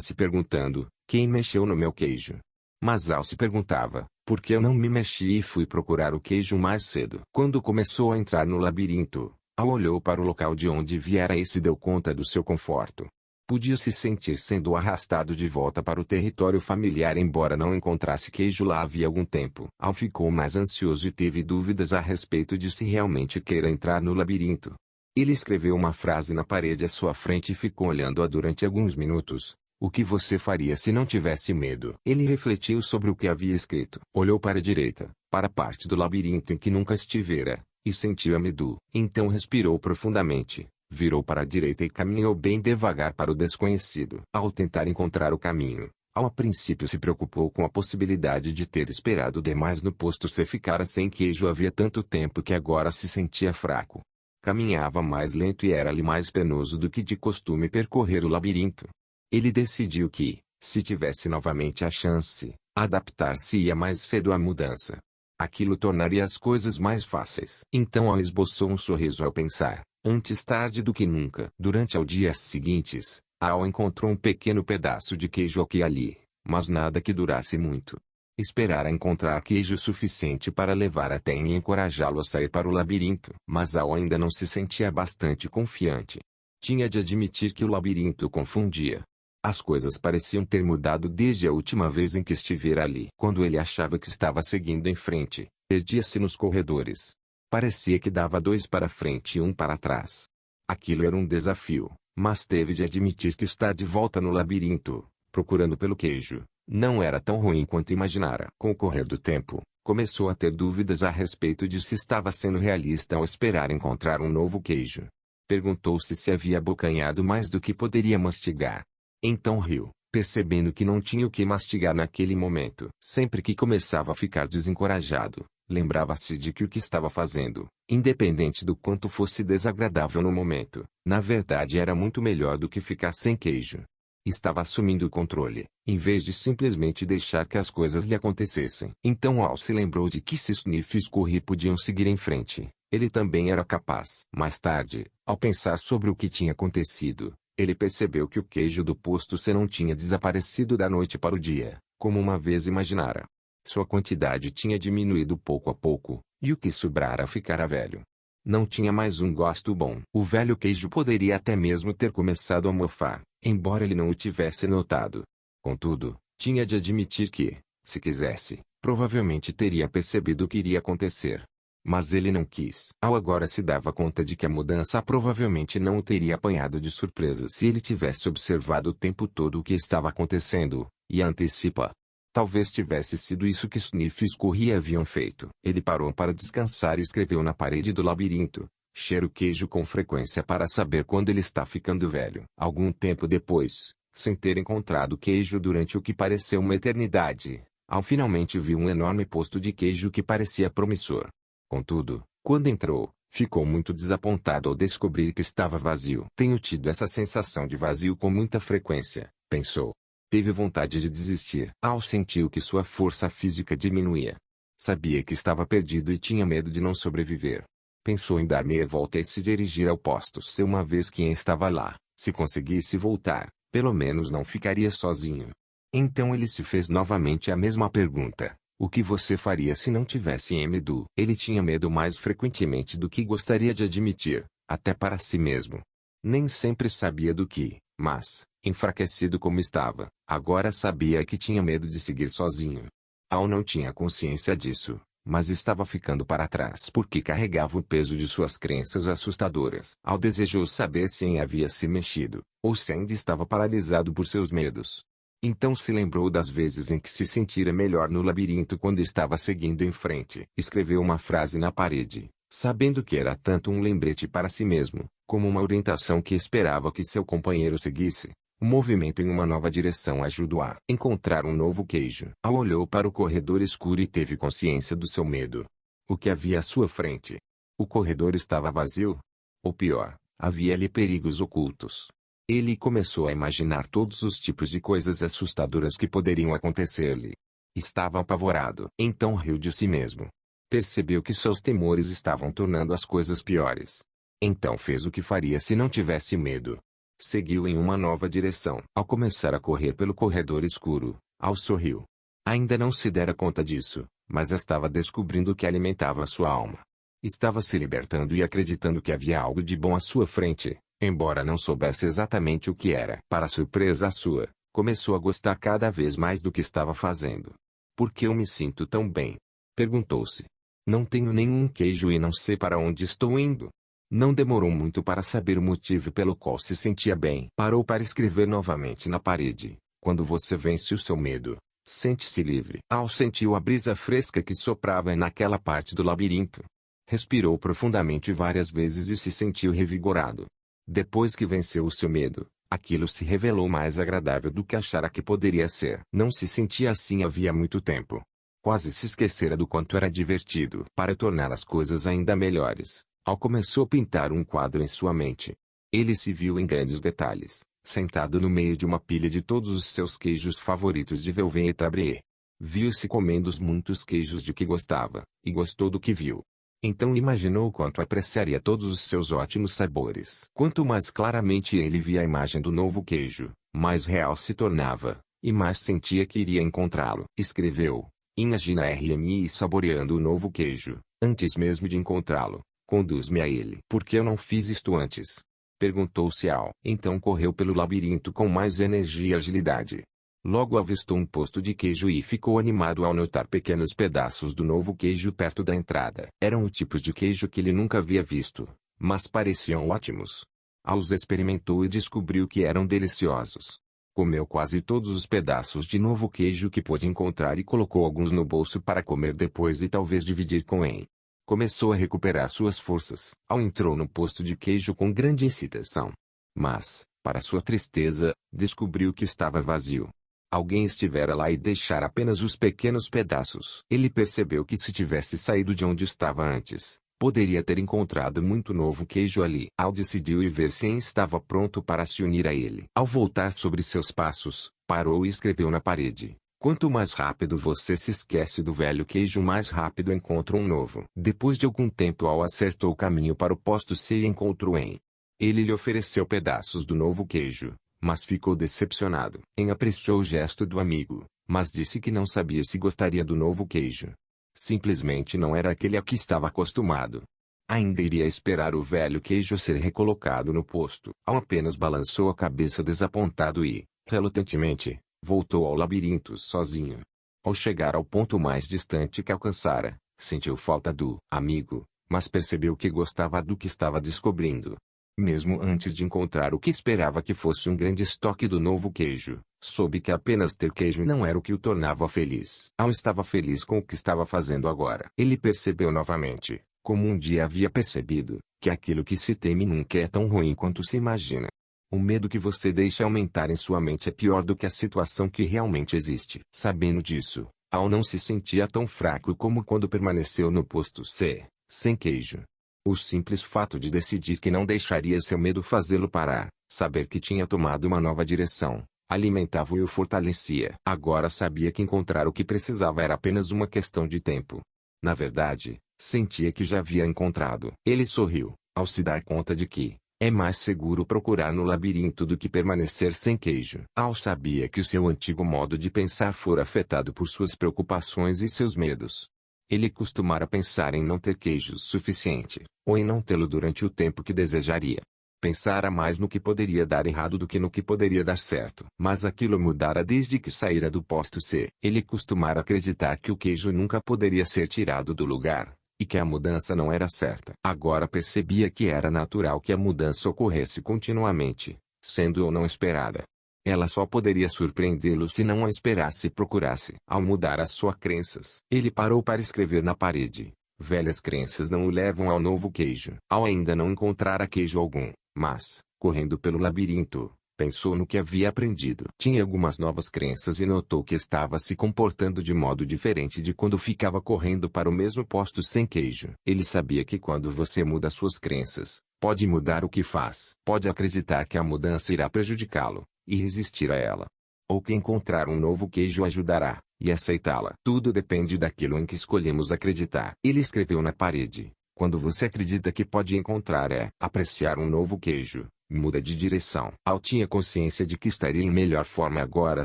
se perguntando: quem mexeu no meu queijo? Mas Al se perguntava: por que eu não me mexi e fui procurar o queijo mais cedo? Quando começou a entrar no labirinto, Al olhou para o local de onde viera e se deu conta do seu conforto. Podia se sentir sendo arrastado de volta para o território familiar embora não encontrasse queijo lá havia algum tempo. Al ficou mais ansioso e teve dúvidas a respeito de se realmente queira entrar no labirinto. Ele escreveu uma frase na parede à sua frente e ficou olhando-a durante alguns minutos. O que você faria se não tivesse medo? Ele refletiu sobre o que havia escrito. Olhou para a direita, para a parte do labirinto em que nunca estivera, e sentiu medo. Então respirou profundamente, virou para a direita e caminhou bem devagar para o desconhecido. Ao tentar encontrar o caminho, Al a princípio se preocupou com a possibilidade de ter esperado demais no posto C. Ficara sem queijo havia tanto tempo que agora se sentia fraco. Caminhava mais lento e era-lhe mais penoso do que de costume percorrer o labirinto. Ele decidiu que, se tivesse novamente a chance, Adaptar-se-ia mais cedo à mudança. Aquilo tornaria as coisas mais fáceis. Então Al esboçou um sorriso ao pensar, antes tarde do que nunca. Durante os dias seguintes, Al encontrou um pequeno pedaço de queijo aqui e ali, mas nada que durasse muito. Esperara encontrar queijo suficiente para levar até e encorajá-lo a sair para o labirinto. Mas Al ainda não se sentia bastante confiante. Tinha de admitir que o labirinto o confundia. As coisas pareciam ter mudado desde a última vez em que estivera ali. Quando ele achava que estava seguindo em frente, perdia-se nos corredores. Parecia que dava 2 para frente e 1 para trás. Aquilo era um desafio, mas teve de admitir que estar de volta no labirinto, procurando pelo queijo, não era tão ruim quanto imaginara. Com o correr do tempo, começou a ter dúvidas a respeito de se estava sendo realista ao esperar encontrar um novo queijo. Perguntou-se se havia abocanhado mais do que poderia mastigar. Então riu, percebendo que não tinha o que mastigar naquele momento. Sempre que começava a ficar desencorajado, lembrava-se de que o que estava fazendo, independente do quanto fosse desagradável no momento, na verdade era muito melhor do que ficar sem queijo. Estava assumindo o controle, em vez de simplesmente deixar que as coisas lhe acontecessem. Então Al se lembrou de que se Sniff e Scurry podiam seguir em frente, ele também era capaz. Mais tarde, ao pensar sobre o que tinha acontecido, ele percebeu que o queijo do posto C não tinha desaparecido da noite para o dia, como uma vez imaginara. Sua quantidade tinha diminuído pouco a pouco, e o que sobrara ficara velho. Não tinha mais um gosto bom. O velho queijo poderia até mesmo ter começado a mofar, embora ele não o tivesse notado. Contudo, tinha de admitir que, se quisesse, provavelmente teria percebido o que iria acontecer. Mas ele não quis. Al agora se dava conta de que a mudança provavelmente não o teria apanhado de surpresa se ele tivesse observado o tempo todo o que estava acontecendo, e antecipa. Talvez tivesse sido isso que Sniff e Scurry haviam feito. Ele parou para descansar e escreveu na parede do labirinto: cheira o queijo com frequência para saber quando ele está ficando velho. Algum tempo depois, sem ter encontrado queijo durante o que pareceu uma eternidade, Al finalmente viu um enorme posto de queijo que parecia promissor. Contudo, quando entrou, ficou muito desapontado ao descobrir que estava vazio. Tenho tido essa sensação de vazio com muita frequência, pensou. Teve vontade de desistir. Al sentiu que sua força física diminuía. Sabia que estava perdido e tinha medo de não sobreviver. Pensou em dar meia volta e se dirigir ao posto C uma vez que estava lá. Se conseguisse voltar, pelo menos não ficaria sozinho. Então ele se fez novamente a mesma pergunta. O que você faria se não tivesse medo? Ele tinha medo mais frequentemente do que gostaria de admitir, até para si mesmo. Nem sempre sabia do que, mas, enfraquecido como estava, agora sabia que tinha medo de seguir sozinho. Al não tinha consciência disso, mas estava ficando para trás porque carregava o peso de suas crenças assustadoras. Al desejou saber se havia se mexido, ou se ainda estava paralisado por seus medos. Então se lembrou das vezes em que se sentira melhor no labirinto quando estava seguindo em frente. Escreveu uma frase na parede, sabendo que era tanto um lembrete para si mesmo, como uma orientação que esperava que seu companheiro seguisse. O movimento em uma nova direção ajudou a encontrar um novo queijo. Al olhou para o corredor escuro e teve consciência do seu medo. O que havia à sua frente? O corredor estava vazio? Ou pior, havia ali perigos ocultos. Ele começou a imaginar todos os tipos de coisas assustadoras que poderiam acontecer-lhe. Estava apavorado. Então riu de si mesmo. Percebeu que seus temores estavam tornando as coisas piores. Então fez o que faria se não tivesse medo. Seguiu em uma nova direção. Ao começar a correr pelo corredor escuro, Al sorriu. Ainda não se dera conta disso, mas estava descobrindo o que alimentava sua alma. Estava se libertando e acreditando que havia algo de bom à sua frente. Embora não soubesse exatamente o que era. Para surpresa sua, começou a gostar cada vez mais do que estava fazendo. Por que eu me sinto tão bem? Perguntou-se. Não tenho nenhum queijo e não sei para onde estou indo. Não demorou muito para saber o motivo pelo qual se sentia bem. Parou para escrever novamente na parede. Quando você vence o seu medo, sente-se livre. Al sentiu a brisa fresca que soprava naquela parte do labirinto. Respirou profundamente várias vezes e se sentiu revigorado. Depois que venceu o seu medo, aquilo se revelou mais agradável do que achara que poderia ser. Não se sentia assim havia muito tempo. Quase se esquecera do quanto era divertido. Para tornar as coisas ainda melhores, Al começou a pintar um quadro em sua mente. Ele se viu em grandes detalhes, sentado no meio de uma pilha de todos os seus queijos favoritos de Velvet e Brie. Viu-se comendo os muitos queijos de que gostava, e gostou do que viu. Então imaginou quanto apreciaria todos os seus ótimos sabores. Quanto mais claramente ele via a imagem do novo queijo, mais real se tornava, e mais sentia que iria encontrá-lo. Escreveu: imagina RMI saboreando o novo queijo, antes mesmo de encontrá-lo. Conduz-me a ele. Por que eu não fiz isto antes? Perguntou-se Al. Então correu pelo labirinto com mais energia e agilidade. Logo avistou um posto de queijo e ficou animado ao notar pequenos pedaços do novo queijo perto da entrada. Eram o tipo de queijo que ele nunca havia visto, mas pareciam ótimos. Al os experimentou e descobriu que eram deliciosos. Comeu quase todos os pedaços de novo queijo que pôde encontrar e colocou alguns no bolso para comer depois e talvez dividir com Anne. Começou a recuperar suas forças. Al entrou no posto de queijo com grande excitação. Mas, para sua tristeza, descobriu que estava vazio. Alguém estivera lá e deixara apenas os pequenos pedaços. Ele percebeu que se tivesse saído de onde estava antes, poderia ter encontrado muito novo queijo ali. Al decidiu ir ver se Anne estava pronto para se unir a ele. Ao voltar sobre seus passos, parou e escreveu na parede: quanto mais rápido você se esquece do velho queijo, mais rápido encontra um novo. Depois de algum tempo, Al acertou o caminho para o posto C e encontrou Anne. Ele lhe ofereceu pedaços do novo queijo, mas ficou decepcionado. Anne apreciou o gesto do amigo, mas disse que não sabia se gostaria do novo queijo. Simplesmente não era aquele a que estava acostumado. Ainda iria esperar o velho queijo ser recolocado no posto. Al apenas balançou a cabeça desapontado e, relutantemente, voltou ao labirinto sozinho. Ao chegar ao ponto mais distante que alcançara, sentiu falta do amigo, mas percebeu que gostava do que estava descobrindo. Mesmo antes de encontrar o que esperava que fosse um grande estoque do novo queijo, soube que apenas ter queijo não era o que o tornava feliz. Al estava feliz com o que estava fazendo agora. Ele percebeu novamente, como um dia havia percebido, que aquilo que se teme nunca é tão ruim quanto se imagina. O medo que você deixa aumentar em sua mente é pior do que a situação que realmente existe. Sabendo disso, Al não se sentia tão fraco como quando permaneceu no posto C, sem queijo. O simples fato de decidir que não deixaria seu medo fazê-lo parar, saber que tinha tomado uma nova direção, alimentava-o e o fortalecia. Agora sabia que encontrar o que precisava era apenas uma questão de tempo. Na verdade, sentia que já havia encontrado. Ele sorriu, ao se dar conta de que é mais seguro procurar no labirinto do que permanecer sem queijo. Al sabia que o seu antigo modo de pensar fora afetado por suas preocupações e seus medos. Ele costumara pensar em não ter queijo suficiente, ou em não tê-lo durante o tempo que desejaria. Pensara mais no que poderia dar errado do que no que poderia dar certo. Mas aquilo mudara desde que saíra do posto C. Ele costumara acreditar que o queijo nunca poderia ser tirado do lugar, e que a mudança não era certa. Agora percebia que era natural que a mudança ocorresse continuamente, sendo ou não esperada. Ela só poderia surpreendê-lo se não a esperasse e procurasse. Ao mudar as suas crenças, ele parou para escrever na parede: velhas crenças não o levam ao novo queijo. Ao ainda não encontrara queijo algum, mas, correndo pelo labirinto, pensou no que havia aprendido. Tinha algumas novas crenças e notou que estava se comportando de modo diferente de quando ficava correndo para o mesmo posto sem queijo. Ele sabia que quando você muda suas crenças, pode mudar o que faz. Pode acreditar que a mudança irá prejudicá-lo, e resistir a ela. Ou que encontrar um novo queijo ajudará, e aceitá-la. Tudo depende daquilo em que escolhemos acreditar. Ele escreveu na parede: quando você acredita que pode encontrar apreciar um novo queijo, muda de direção. Al tinha consciência de que estaria em melhor forma agora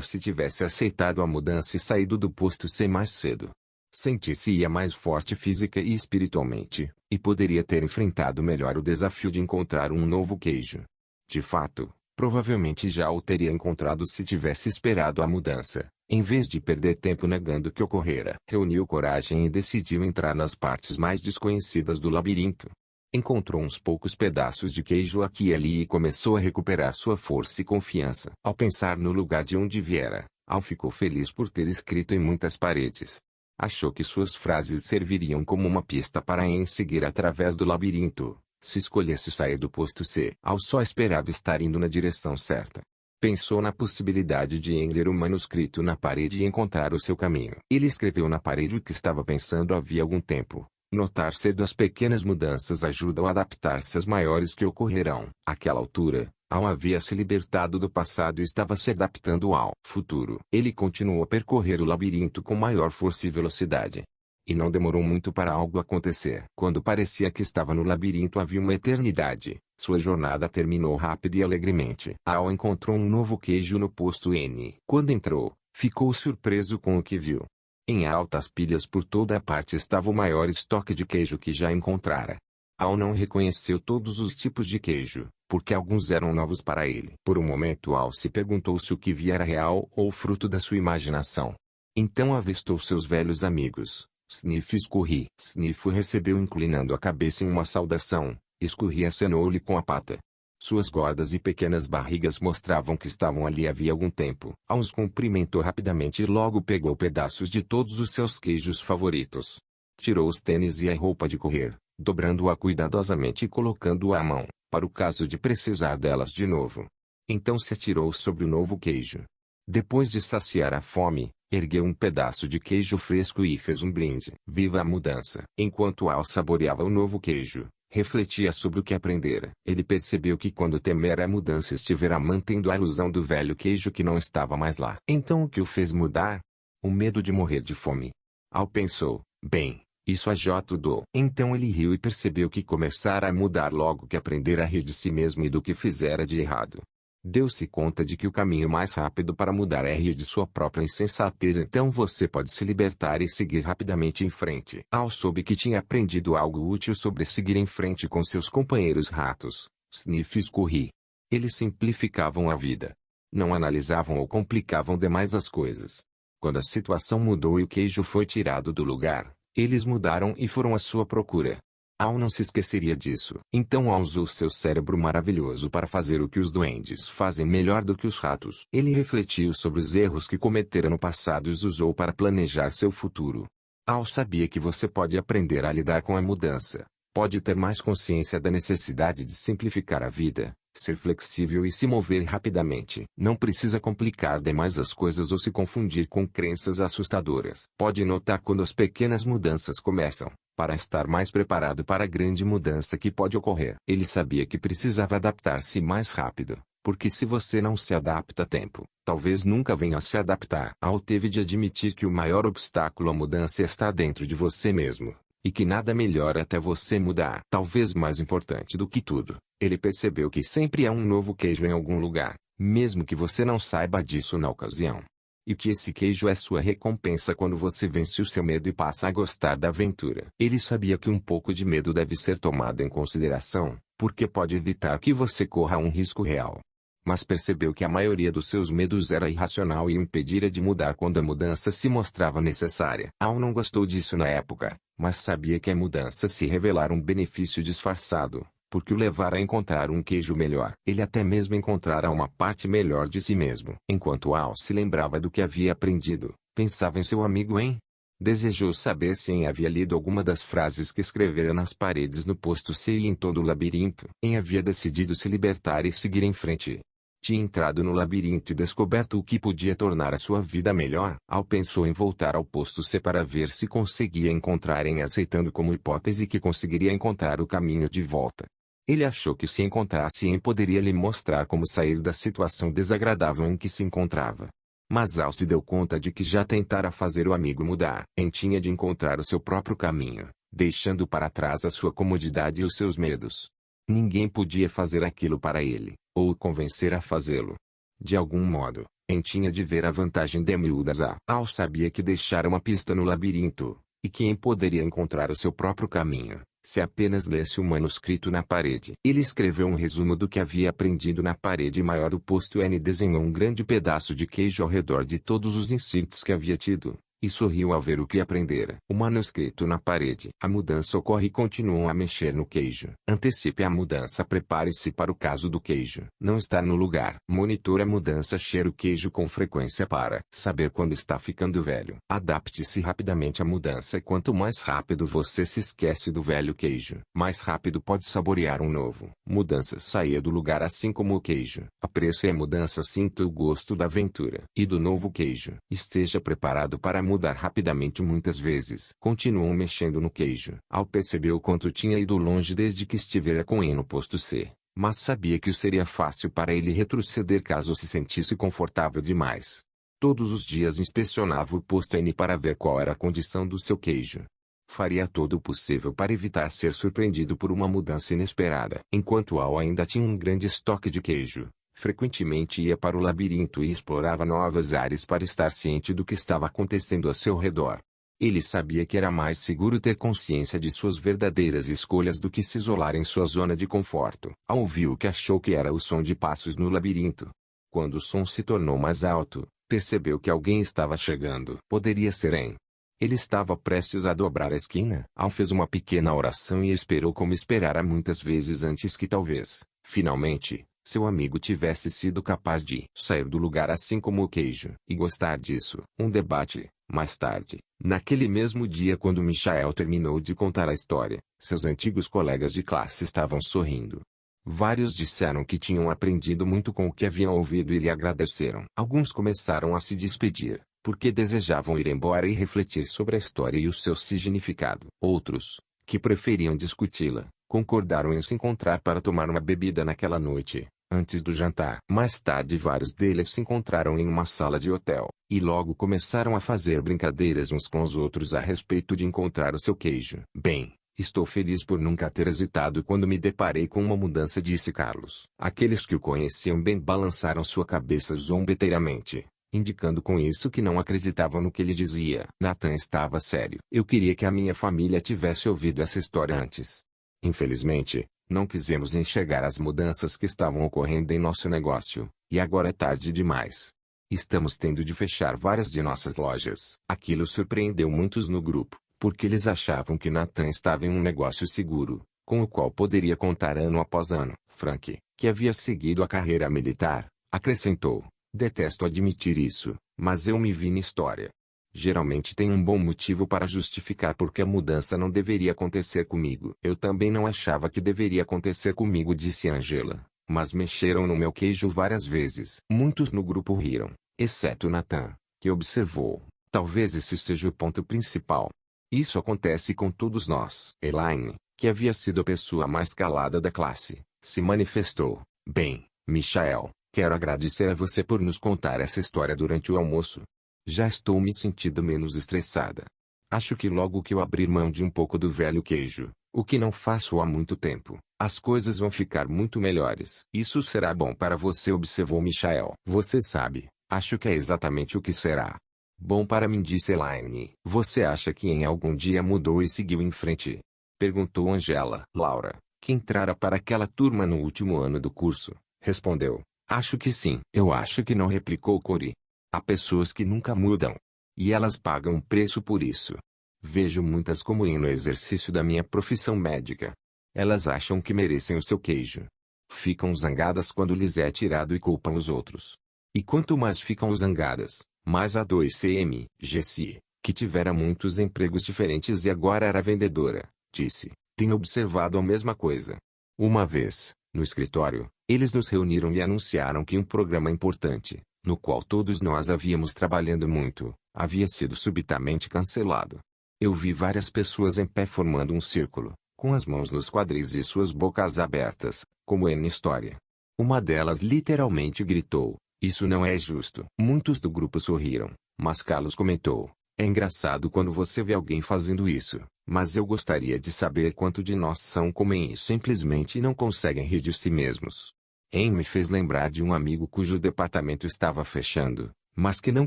se tivesse aceitado a mudança e saído do posto C mais cedo. Sentir-se-ia mais forte física e espiritualmente, e poderia ter enfrentado melhor o desafio de encontrar um novo queijo. De fato, provavelmente já o teria encontrado se tivesse esperado a mudança, em vez de perder tempo negando que ocorrera. Reuniu coragem e decidiu entrar nas partes mais desconhecidas do labirinto. Encontrou uns poucos pedaços de queijo aqui e ali e começou a recuperar sua força e confiança. Ao pensar no lugar de onde viera, Al ficou feliz por ter escrito em muitas paredes. Achou que suas frases serviriam como uma pista para Anne seguir através do labirinto, se escolhesse sair do posto C. Al só esperava estar indo na direção certa. Pensou na possibilidade de Anne ler o manuscrito na parede e encontrar o seu caminho. Ele escreveu na parede o que estava pensando havia algum tempo. Notar cedo as pequenas mudanças ajuda a adaptar-se às maiores que ocorrerão. Àquela altura, Al havia se libertado do passado e estava se adaptando ao futuro. Ele continuou a percorrer o labirinto com maior força e velocidade. E não demorou muito para algo acontecer. Quando parecia que estava no labirinto havia uma eternidade, sua jornada terminou rápida e alegremente. Al encontrou um novo queijo no posto N. Quando entrou, ficou surpreso com o que viu. Em altas pilhas por toda a parte estava o maior estoque de queijo que já encontrara. Al não reconheceu todos os tipos de queijo, porque alguns eram novos para ele. Por um momento Al se perguntou se o que via era real ou fruto da sua imaginação. Então avistou seus velhos amigos, Sniff e Scurry. Sniff o recebeu inclinando a cabeça em uma saudação, Scurry acenou-lhe com a pata. Suas gordas e pequenas barrigas mostravam que estavam ali havia algum tempo. Al os cumprimentou rapidamente e logo pegou pedaços de todos os seus queijos favoritos. Tirou os tênis e a roupa de correr, dobrando-a cuidadosamente e colocando-a à mão, para o caso de precisar delas de novo. Então se atirou sobre o novo queijo. Depois de saciar a fome, ergueu um pedaço de queijo fresco e fez um brinde. Viva a mudança! Enquanto Al saboreava o novo queijo, refletia sobre o que aprendera. Ele percebeu que quando temera a mudança estivera mantendo a ilusão do velho queijo que não estava mais lá. Então o que o fez mudar? O medo de morrer de fome. Al pensou, bem, isso ajudou. Então ele riu e percebeu que começara a mudar logo que aprendera a rir de si mesmo e do que fizera de errado. Deu-se conta de que o caminho mais rápido para mudar é rir de sua própria insensatez. Então você pode se libertar e seguir rapidamente em frente. Al soube que tinha aprendido algo útil sobre seguir em frente com seus companheiros ratos, Sniff e Scurry. Eles simplificavam a vida. Não analisavam ou complicavam demais as coisas. Quando a situação mudou e o queijo foi tirado do lugar, eles mudaram e foram à sua procura. Al não se esqueceria disso. Então Al usou seu cérebro maravilhoso para fazer o que os duendes fazem melhor do que os ratos. Ele refletiu sobre os erros que cometera no passado e os usou para planejar seu futuro. Al sabia que você pode aprender a lidar com a mudança, pode ter mais consciência da necessidade de simplificar a vida, ser flexível e se mover rapidamente. Não precisa complicar demais as coisas ou se confundir com crenças assustadoras. Pode notar quando as pequenas mudanças começam, para estar mais preparado para a grande mudança que pode ocorrer. Ele sabia que precisava adaptar-se mais rápido, porque se você não se adapta a tempo, talvez nunca venha a se adaptar. Al teve de admitir que o maior obstáculo à mudança está dentro de você mesmo, e que nada melhora até você mudar. Talvez mais importante do que tudo, ele percebeu que sempre há um novo queijo em algum lugar, mesmo que você não saiba disso na ocasião. E que esse queijo é sua recompensa quando você vence o seu medo e passa a gostar da aventura. Ele sabia que um pouco de medo deve ser tomado em consideração, porque pode evitar que você corra um risco real. Mas percebeu que a maioria dos seus medos era irracional e o impedira de mudar quando a mudança se mostrava necessária. Al não gostou disso na época, mas sabia que a mudança se revelara um benefício disfarçado, porque o levara a encontrar um queijo melhor. Ele até mesmo encontrara uma parte melhor de si mesmo. Enquanto Al se lembrava do que havia aprendido, pensava em seu amigo Em. Desejou saber se Em havia lido alguma das frases que escrevera nas paredes no posto C e em todo o labirinto. Em havia decidido se libertar e seguir em frente. Tinha entrado no labirinto e descoberto o que podia tornar a sua vida melhor. Al pensou em voltar ao posto C para ver se conseguia encontrar Em, aceitando como hipótese que conseguiria encontrar o caminho de volta. Ele achou que se encontrasse Em poderia lhe mostrar como sair da situação desagradável em que se encontrava. Mas Al se deu conta de que já tentara fazer o amigo mudar. Em tinha de encontrar o seu próprio caminho, deixando para trás a sua comodidade e os seus medos. Ninguém podia fazer aquilo para ele, ou o convencer a fazê-lo. De algum modo, Em tinha de ver a vantagem de miúdas. Al sabia que deixara uma pista no labirinto, e que Em poderia encontrar o seu próprio caminho, se apenas lesse o manuscrito na parede. Ele escreveu um resumo do que havia aprendido na parede maior do posto N e desenhou um grande pedaço de queijo ao redor de todos os insights que havia tido, e sorriu ao ver o que aprendera. O manuscrito na parede. A mudança ocorre e continuam a mexer no queijo. Antecipe a mudança. Prepare-se para o caso do queijo. Não estar no lugar. Monitore a mudança. Cheire o queijo com frequência para saber quando está ficando velho. Adapte-se rapidamente à mudança. Quanto mais rápido você se esquece do velho queijo, mais rápido pode saborear um novo. Mudança. Saia do lugar assim como o queijo. Aprecie a mudança. Sinta o gosto da aventura e do novo queijo. Esteja preparado para mudar rapidamente muitas vezes. Continuou mexendo no queijo. Al percebeu quanto tinha ido longe desde que estivera com Em no posto C. Mas sabia que seria fácil para ele retroceder caso se sentisse confortável demais. Todos os dias inspecionava o posto N para ver qual era a condição do seu queijo. Faria todo o possível para evitar ser surpreendido por uma mudança inesperada. Enquanto Al ainda tinha um grande estoque de queijo, frequentemente ia para o labirinto e explorava novas áreas para estar ciente do que estava acontecendo a seu redor. Ele sabia que era mais seguro ter consciência de suas verdadeiras escolhas do que se isolar em sua zona de conforto. Al ouviu o que achou que era o som de passos no labirinto. Quando o som se tornou mais alto, percebeu que alguém estava chegando. Poderia ser Em. Ele estava prestes a dobrar a esquina. Al fez uma pequena oração e esperou como esperara muitas vezes antes que talvez, finalmente, seu amigo tivesse sido capaz de sair do lugar assim como o queijo e gostar disso. Um debate. Mais tarde, naquele mesmo dia quando Michael terminou de contar a história, seus antigos colegas de classe estavam sorrindo. Vários disseram que tinham aprendido muito com o que haviam ouvido e lhe agradeceram. Alguns começaram a se despedir, porque desejavam ir embora e refletir sobre a história e o seu significado. Outros, que preferiam discuti-la, concordaram em se encontrar para tomar uma bebida naquela noite, antes do jantar. Mais tarde vários deles se encontraram em uma sala de hotel, e logo começaram a fazer brincadeiras uns com os outros a respeito de encontrar o seu queijo. Bem, estou feliz por nunca ter hesitado quando me deparei com uma mudança, disse Carlos. Aqueles que o conheciam bem balançaram sua cabeça zombeteiramente, indicando com isso que não acreditavam no que ele dizia. Nathan estava sério. Eu queria que a minha família tivesse ouvido essa história antes. Infelizmente, não quisemos enxergar as mudanças que estavam ocorrendo em nosso negócio, e agora é tarde demais. Estamos tendo de fechar várias de nossas lojas. Aquilo surpreendeu muitos no grupo, porque eles achavam que Nathan estava em um negócio seguro, com o qual poderia contar ano após ano. Frank, que havia seguido a carreira militar, acrescentou: detesto admitir isso, mas eu me vi na história. Geralmente tem um bom motivo para justificar porque a mudança não deveria acontecer comigo. Eu também não achava que deveria acontecer comigo, disse Angela, mas mexeram no meu queijo várias vezes. Muitos no grupo riram, exceto Nathan, que observou: talvez esse seja o ponto principal. Isso acontece com todos nós. Elaine, que havia sido a pessoa mais calada da classe, se manifestou: bem, Michael, quero agradecer a você por nos contar essa história durante o almoço. Já estou me sentindo menos estressada. Acho que logo que eu abrir mão de um pouco do velho queijo, o que não faço há muito tempo, as coisas vão ficar muito melhores. Isso será bom para você, observou Michael. Você sabe, acho que é exatamente o que será bom para mim, disse Elaine. Você acha que em algum dia mudou e seguiu em frente? Perguntou Angela. Laura, que entrara para aquela turma no último ano do curso, respondeu: acho que sim. Eu acho que não, replicou Corey. Há pessoas que nunca mudam. E elas pagam um preço por isso. Vejo muitas como no exercício da minha profissão médica. Elas acham que merecem o seu queijo. Ficam zangadas quando lhes é tirado e culpam os outros. E quanto mais ficam zangadas, mais a 2CM, Jessie, que tivera muitos empregos diferentes e agora era vendedora, disse: tenho observado a mesma coisa. Uma vez, no escritório, eles nos reuniram e anunciaram que um programa importante, no qual todos nós havíamos trabalhando muito, havia sido subitamente cancelado. Eu vi várias pessoas em pé formando um círculo, com as mãos nos quadris e suas bocas abertas, como na história. Uma delas literalmente gritou: isso não é justo. Muitos do grupo sorriram, mas Carlos comentou: é engraçado quando você vê alguém fazendo isso, mas eu gostaria de saber quanto de nós são como em e simplesmente não conseguem rir de si mesmos. Me fez lembrar de um amigo cujo departamento estava fechando, mas que não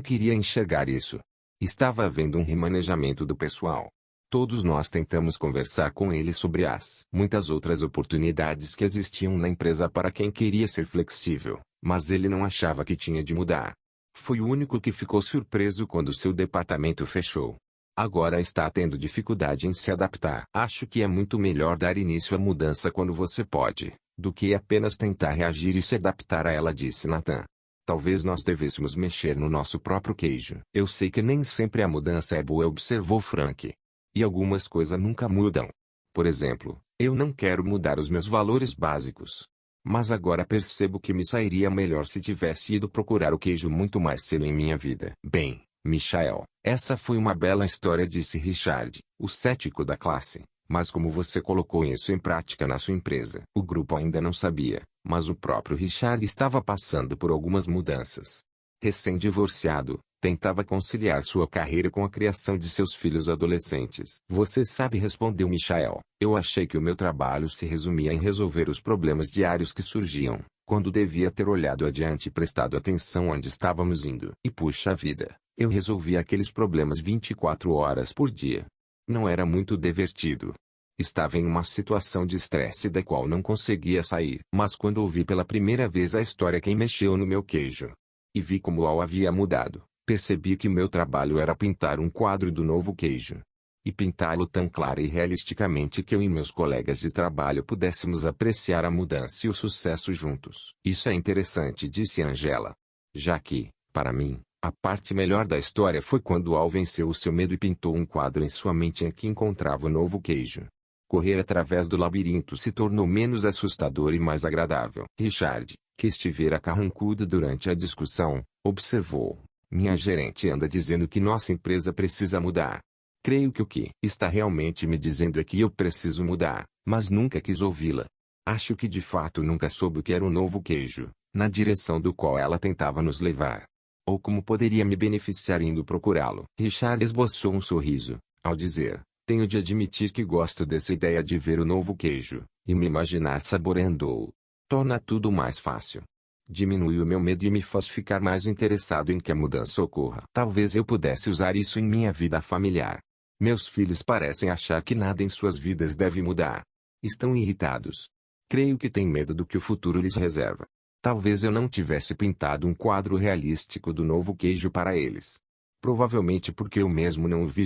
queria enxergar isso. Estava havendo um remanejamento do pessoal. Todos nós tentamos conversar com ele sobre as muitas outras oportunidades que existiam na empresa para quem queria ser flexível, mas ele não achava que tinha de mudar. Foi o único que ficou surpreso quando seu departamento fechou. Agora está tendo dificuldade em se adaptar. Acho que é muito melhor dar início à mudança quando você pode, do que apenas tentar reagir e se adaptar a ela, disse Nathan. Talvez nós devêssemos mexer no nosso próprio queijo. Eu sei que nem sempre a mudança é boa, observou Frank. E algumas coisas nunca mudam. Por exemplo, eu não quero mudar os meus valores básicos. Mas agora percebo que me sairia melhor se tivesse ido procurar o queijo muito mais cedo em minha vida. Bem, Michael, essa foi uma bela história, disse Richard, o cético da classe. Mas como você colocou isso em prática na sua empresa? O grupo ainda não sabia, mas o próprio Richard estava passando por algumas mudanças. Recém-divorciado, tentava conciliar sua carreira com a criação de seus filhos adolescentes. Você sabe, respondeu Michael. Eu achei que o meu trabalho se resumia em resolver os problemas diários que surgiam, quando devia ter olhado adiante e prestado atenção onde estávamos indo. E puxa vida, eu resolvia aqueles problemas 24 horas por dia. Não era muito divertido. Estava em uma situação de estresse da qual não conseguia sair. Mas quando ouvi pela primeira vez a história Quem Mexeu no Meu Queijo, e vi como algo havia mudado, percebi que o meu trabalho era pintar um quadro do novo queijo. E pintá-lo tão clara e realisticamente que eu e meus colegas de trabalho pudéssemos apreciar a mudança e o sucesso juntos. Isso é interessante, disse Angela. Já que, para mim, a parte melhor da história foi quando Al venceu o seu medo e pintou um quadro em sua mente em que encontrava o novo queijo. Correr através do labirinto se tornou menos assustador e mais agradável. Richard, que estivera carrancudo durante a discussão, observou. Minha gerente anda dizendo que nossa empresa precisa mudar. Creio que o que está realmente me dizendo é que eu preciso mudar, mas nunca quis ouvi-la. Acho que de fato nunca soube o que era o novo queijo, na direção do qual ela tentava nos levar. Ou como poderia me beneficiar indo procurá-lo. Richard esboçou um sorriso, ao dizer: tenho de admitir que gosto dessa ideia de ver o novo queijo, e me imaginar saboreando-o. Torna tudo mais fácil. Diminui o meu medo e me faz ficar mais interessado em que a mudança ocorra. Talvez eu pudesse usar isso em minha vida familiar. Meus filhos parecem achar que nada em suas vidas deve mudar. Estão irritados. Creio que têm medo do que o futuro lhes reserva. Talvez eu não tivesse pintado um quadro realístico do novo queijo para eles. Provavelmente porque eu mesmo não o vi.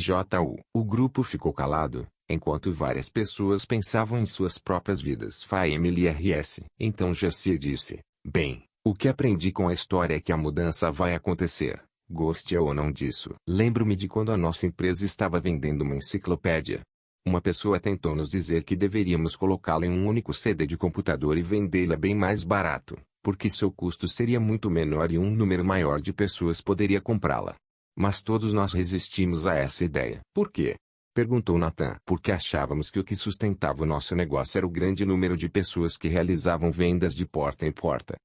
O grupo ficou calado, enquanto várias pessoas pensavam em suas próprias vidas. FAMLRS. Então Jessie disse: bem, o que aprendi com a história é que a mudança vai acontecer, goste ou não disso. Lembro-me de quando a nossa empresa estava vendendo uma enciclopédia. Uma pessoa tentou nos dizer que deveríamos colocá-la em um único CD de computador e vendê-la bem mais barato, porque seu custo seria muito menor e um número maior de pessoas poderia comprá-la. Mas todos nós resistimos a essa ideia. Por quê? Perguntou Nathan. Porque achávamos que o que sustentava o nosso negócio era o grande número de pessoas que realizavam vendas de porta em porta.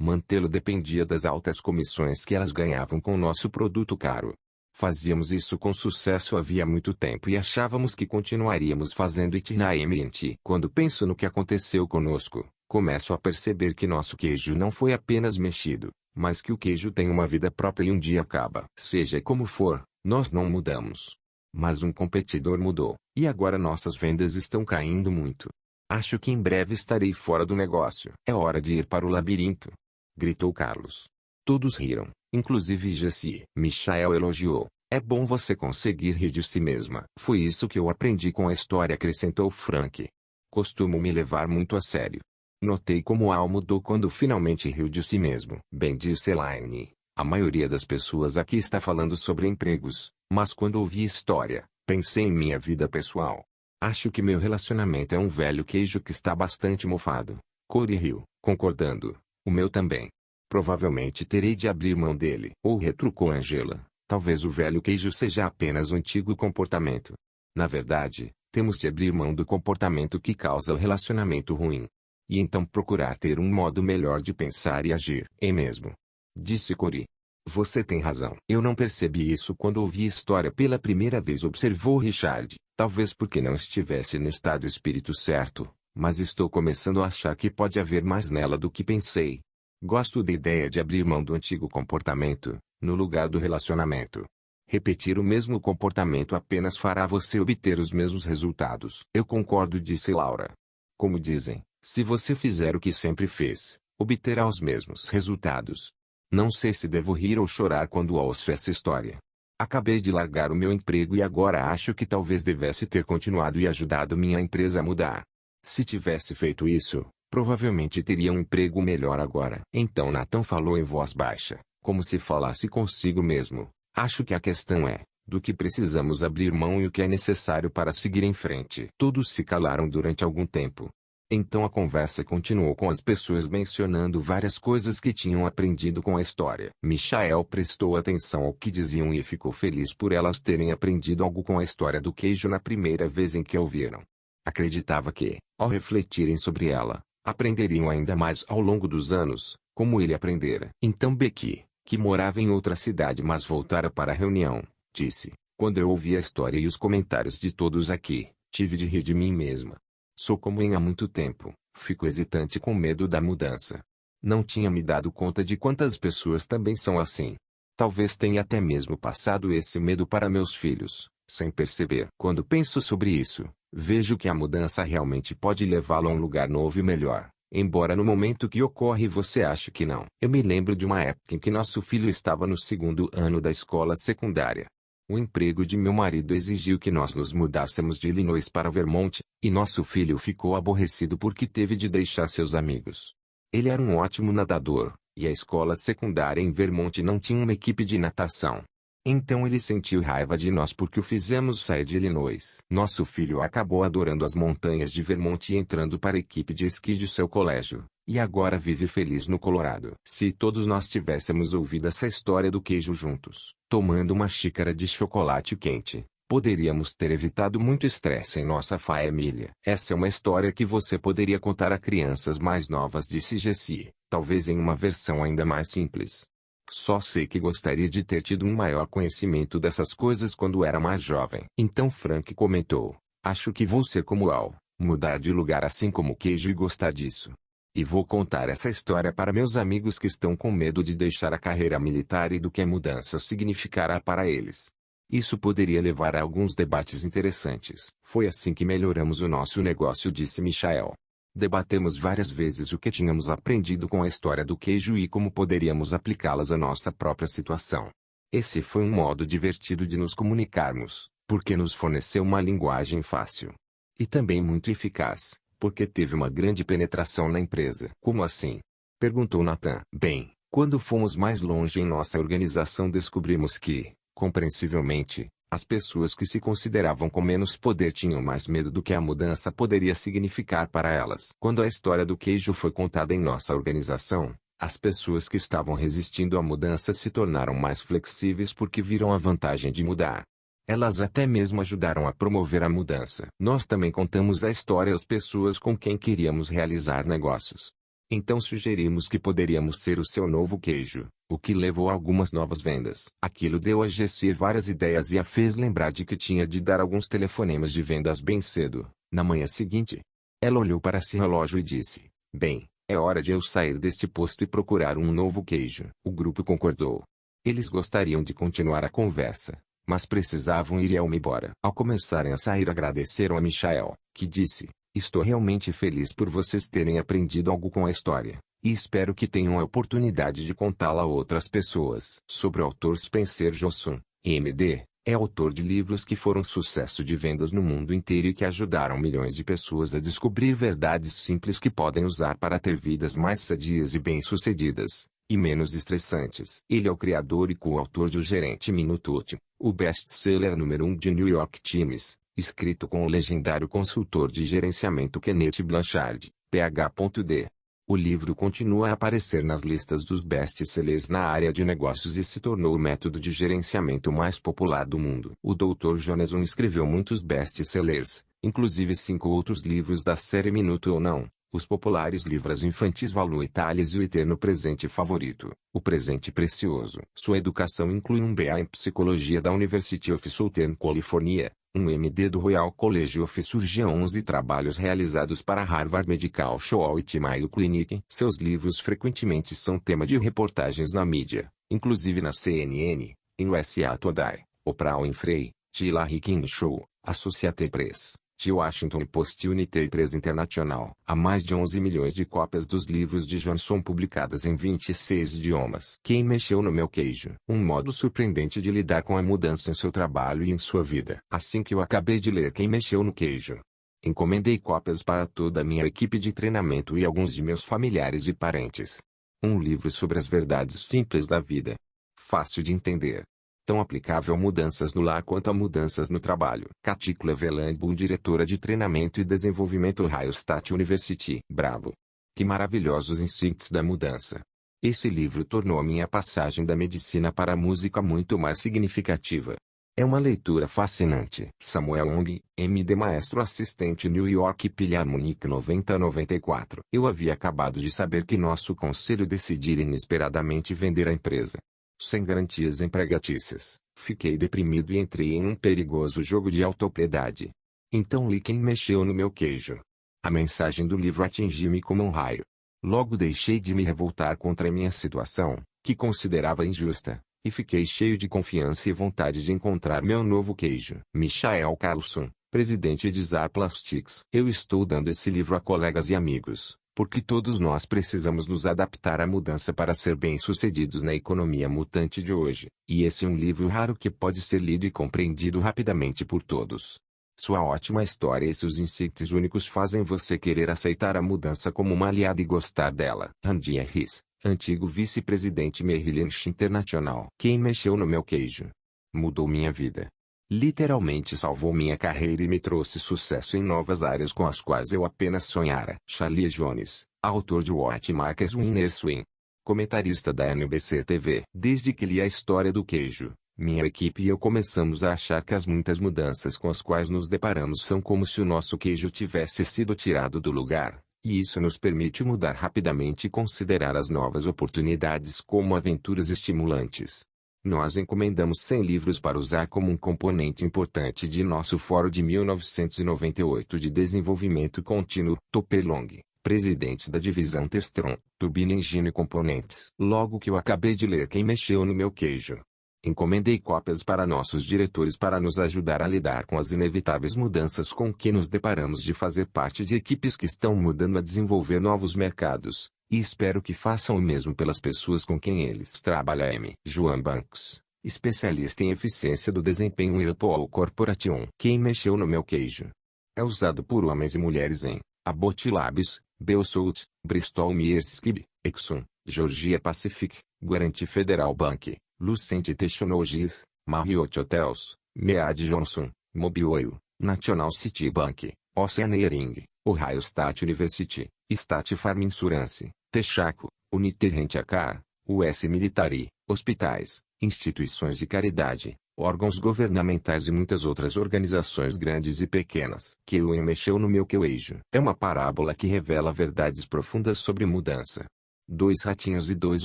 Mantê-lo dependia das altas comissões que elas ganhavam com o nosso produto caro. Fazíamos isso com sucesso havia muito tempo e achávamos que continuaríamos fazendo eternamente. Quando penso no que aconteceu conosco, começo a perceber que nosso queijo não foi apenas mexido, mas que o queijo tem uma vida própria e um dia acaba. Seja como for, nós não mudamos. Mas um competidor mudou, e agora nossas vendas estão caindo muito. Acho que em breve estarei fora do negócio. É hora de ir para o labirinto, gritou Carlos. Todos riram, inclusive Jessie. Michael elogiou. É bom você conseguir rir de si mesma. Foi isso que eu aprendi com a história, acrescentou Frank. Costumo me levar muito a sério. Notei como Al mudou quando finalmente riu de si mesmo. Bem, disse Elaine, a maioria das pessoas aqui está falando sobre empregos, mas quando ouvi história, pensei em minha vida pessoal. Acho que meu relacionamento é um velho queijo que está bastante mofado. Corey riu, concordando. O meu também. Provavelmente terei de abrir mão dele. Ou retrucou Angela. Talvez o velho queijo seja apenas um antigo comportamento. Na verdade, temos de abrir mão do comportamento que causa o relacionamento ruim. E então procurar ter um modo melhor de pensar e agir. É mesmo? Disse Corey. Você tem razão. Eu não percebi isso quando ouvi a história pela primeira vez, observou Richard. Talvez porque não estivesse no estado espírito certo, mas estou começando a achar que pode haver mais nela do que pensei. Gosto da ideia de abrir mão do antigo comportamento, no lugar do relacionamento. Repetir o mesmo comportamento apenas fará você obter os mesmos resultados. Eu concordo, disse Laura. Como dizem, se você fizer o que sempre fez, obterá os mesmos resultados. Não sei se devo rir ou chorar quando ouço essa história. Acabei de largar o meu emprego e agora acho que talvez devesse ter continuado e ajudado minha empresa a mudar. Se tivesse feito isso, provavelmente teria um emprego melhor agora. Então Nathan falou em voz baixa, como se falasse consigo mesmo. Acho que a questão é, do que precisamos abrir mão e o que é necessário para seguir em frente. Todos se calaram durante algum tempo. Então a conversa continuou com as pessoas mencionando várias coisas que tinham aprendido com a história. Michael prestou atenção ao que diziam e ficou feliz por elas terem aprendido algo com a história do queijo na primeira vez em que ouviram. Acreditava que, ao refletirem sobre ela, aprenderiam ainda mais ao longo dos anos, como ele aprendera. Então Becky, que morava em outra cidade mas voltara para a reunião, disse: quando eu ouvi a história e os comentários de todos aqui, tive de rir de mim mesma. Sou como em há muito tempo, fico hesitante com medo da mudança. Não tinha me dado conta de quantas pessoas também são assim. Talvez tenha até mesmo passado esse medo para meus filhos, sem perceber. Quando penso sobre isso, vejo que a mudança realmente pode levá-lo a um lugar novo e melhor, embora no momento que ocorre você ache que não. Eu me lembro de uma época em que nosso filho estava no segundo ano da escola secundária. O emprego de meu marido exigiu que nós nos mudássemos de Illinois para Vermont, e nosso filho ficou aborrecido porque teve de deixar seus amigos. Ele era um ótimo nadador, e a escola secundária em Vermont não tinha uma equipe de natação. Então ele sentiu raiva de nós porque o fizemos sair de Illinois. Nosso filho acabou adorando as montanhas de Vermont e entrando para a equipe de esqui de seu colégio, e agora vive feliz no Colorado. Se todos nós tivéssemos ouvido essa história do queijo juntos, tomando uma xícara de chocolate quente, poderíamos ter evitado muito estresse em nossa família. Essa é uma história que você poderia contar a crianças mais novas, disse Jessie, talvez em uma versão ainda mais simples. Só sei que gostaria de ter tido um maior conhecimento dessas coisas quando era mais jovem. Então Frank comentou: acho que vou ser como Al, mudar de lugar assim como queijo e gostar disso. E vou contar essa história para meus amigos que estão com medo de deixar a carreira militar e do que a mudança significará para eles. Isso poderia levar a alguns debates interessantes. Foi assim que melhoramos o nosso negócio, disse Michael. Debatemos várias vezes o que tínhamos aprendido com a história do queijo e como poderíamos aplicá-las à nossa própria situação. Esse foi um modo divertido de nos comunicarmos, porque nos forneceu uma linguagem fácil. E também muito eficaz, porque teve uma grande penetração na empresa. Como assim? Perguntou Nathan. Bem, quando fomos mais longe em nossa organização descobrimos que, compreensivelmente, as pessoas que se consideravam com menos poder tinham mais medo do que a mudança poderia significar para elas. Quando a história do queijo foi contada em nossa organização, as pessoas que estavam resistindo à mudança se tornaram mais flexíveis porque viram a vantagem de mudar. Elas até mesmo ajudaram a promover a mudança. Nós também contamos a história às pessoas com quem queríamos realizar negócios. Então sugerimos que poderíamos ser o seu novo queijo, o que levou a algumas novas vendas. Aquilo deu a Jessie várias ideias e a fez lembrar de que tinha de dar alguns telefonemas de vendas bem cedo, na manhã seguinte. Ela olhou para seu relógio e disse: bem, é hora de eu sair deste posto e procurar um novo queijo. O grupo concordou. Eles gostariam de continuar a conversa, mas precisavam ir e embora. Ao começarem a sair, agradeceram a Michael, que disse: estou realmente feliz por vocês terem aprendido algo com a história, e espero que tenham a oportunidade de contá-la a outras pessoas. Sobre o autor Spencer Johnson, MD, é autor de livros que foram sucesso de vendas no mundo inteiro e que ajudaram milhões de pessoas a descobrir verdades simples que podem usar para ter vidas mais sadias e bem-sucedidas, e menos estressantes. Ele é o criador e coautor de O Gerente Minuto, o best-seller número 1 de New York Times, escrito com o legendário consultor de gerenciamento Kenneth Blanchard, Ph.D. O livro continua a aparecer nas listas dos best-sellers na área de negócios e se tornou o método de gerenciamento mais popular do mundo. O Dr. Jonason escreveu muitos best-sellers, inclusive 5 outros livros da série Minuto ou Não, os populares livros infantis Value Italis e o Eterno Presente Favorito, o Presente Precioso. Sua educação inclui um BA em Psicologia da University of Southern California, um MD do Royal College of Surgeons e trabalhos realizados para Harvard Medical School e Mayo Clinic. Seus livros frequentemente são tema de reportagens na mídia, inclusive na CNN, em USA Today, Oprah Winfrey, The Larry King Show, Associated Press, The Washington Post e United Press International. Há mais de 11 milhões de cópias dos livros de Johnson publicadas em 26 idiomas. Quem mexeu no meu queijo? Um modo surpreendente de lidar com a mudança em seu trabalho e em sua vida. Assim que eu acabei de ler Quem Mexeu no Queijo, encomendei cópias para toda a minha equipe de treinamento e alguns de meus familiares e parentes. Um livro sobre as verdades simples da vida. Fácil de entender. Tão aplicável a mudanças no lar quanto a mudanças no trabalho. Cathy Cleveland, diretora de treinamento e desenvolvimento Ohio State University. Bravo! Que maravilhosos insights da mudança. Esse livro tornou a minha passagem da medicina para a música muito mais significativa. É uma leitura fascinante. Samuel Ong, M.D. Maestro Assistente New York Philharmonic 9094. Eu havia acabado de saber que nosso conselho decidira inesperadamente vender a empresa. Sem garantias empregatícias, fiquei deprimido e entrei em um perigoso jogo de autopiedade. Então li Quem Mexeu no Meu Queijo. A mensagem do livro atingiu-me como um raio. Logo deixei de me revoltar contra a minha situação, que considerava injusta, e fiquei cheio de confiança e vontade de encontrar meu novo queijo. Michael Carlson, presidente de Zar Plastics. Eu estou dando esse livro a colegas e amigos, porque todos nós precisamos nos adaptar à mudança para ser bem-sucedidos na economia mutante de hoje. E esse é um livro raro que pode ser lido e compreendido rapidamente por todos. Sua ótima história e seus insights únicos fazem você querer aceitar a mudança como uma aliada e gostar dela. Andy Harris, antigo vice-presidente Merrill Lynch International. Quem mexeu no meu queijo? Mudou minha vida. Literalmente salvou minha carreira e me trouxe sucesso em novas áreas com as quais eu apenas sonhara. Charlie Jones, autor de What Makes Winner Swing. Comentarista da NBC TV. Desde que li a história do queijo, minha equipe e eu começamos a achar que as muitas mudanças com as quais nos deparamos são como se o nosso queijo tivesse sido tirado do lugar, e isso nos permite mudar rapidamente e considerar as novas oportunidades como aventuras estimulantes. Nós encomendamos 100 livros para usar como um componente importante de nosso Fórum de 1998 de Desenvolvimento Contínuo. Topelong, presidente da divisão Textron, Turbine Engine Components. Logo que eu acabei de ler Quem Mexeu no Meu Queijo, encomendei cópias para nossos diretores para nos ajudar a lidar com as inevitáveis mudanças com que nos deparamos de fazer parte de equipes que estão mudando a desenvolver novos mercados, e espero que façam o mesmo pelas pessoas com quem eles trabalham. M. Joan Banks, especialista em eficiência do desempenho Whirlpool Corporation. Quem mexeu no meu queijo? É usado por homens e mulheres em Abbott Labs, Beosult, Bristol Myers Squibb, Exxon, Georgia Pacific, Guarantee Federal Bank, Lucent Technologies, Marriott Hotels, Mead Johnson, Mobil Oil, National City Bank, Oceaneering, Ohio State University, State Farm Insurance, Texaco, United Rent-A-Car, US Military, hospitais, instituições de caridade, órgãos governamentais e muitas outras organizações grandes e pequenas. Quem mexeu no meu queijo? É uma parábola que revela verdades profundas sobre mudança. Dois ratinhos e dois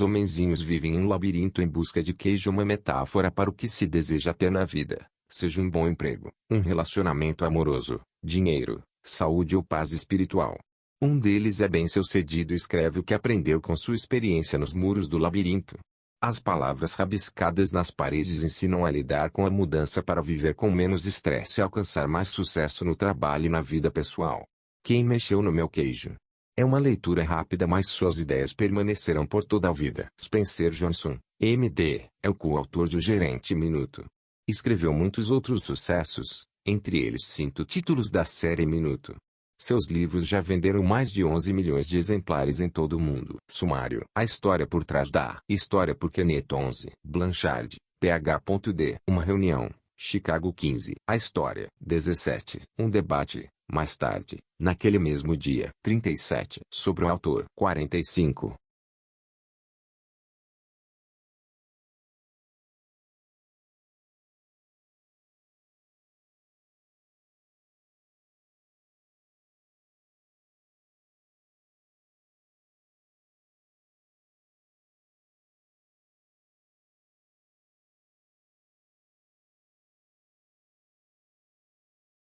homenzinhos vivem em um labirinto em busca de queijo, uma metáfora para o que se deseja ter na vida, seja um bom emprego, um relacionamento amoroso, dinheiro, saúde ou paz espiritual. Um deles é bem-sucedido e escreve o que aprendeu com sua experiência nos muros do labirinto. As palavras rabiscadas nas paredes ensinam a lidar com a mudança para viver com menos estresse e alcançar mais sucesso no trabalho e na vida pessoal. Quem mexeu no meu queijo? É uma leitura rápida, mas suas ideias permanecerão por toda a vida. Spencer Johnson, M.D., é o coautor de O Gerente Minuto. Escreveu muitos outros sucessos, entre eles 5 títulos da série Minuto. Seus livros já venderam mais de 11 milhões de exemplares em todo o mundo. Sumário. A história por trás da História por Kenneth 11. Blanchard, Ph.D. Uma reunião, Chicago 15. A história. 17. Um debate, mais tarde, naquele mesmo dia. 37. Sobre o autor. 45.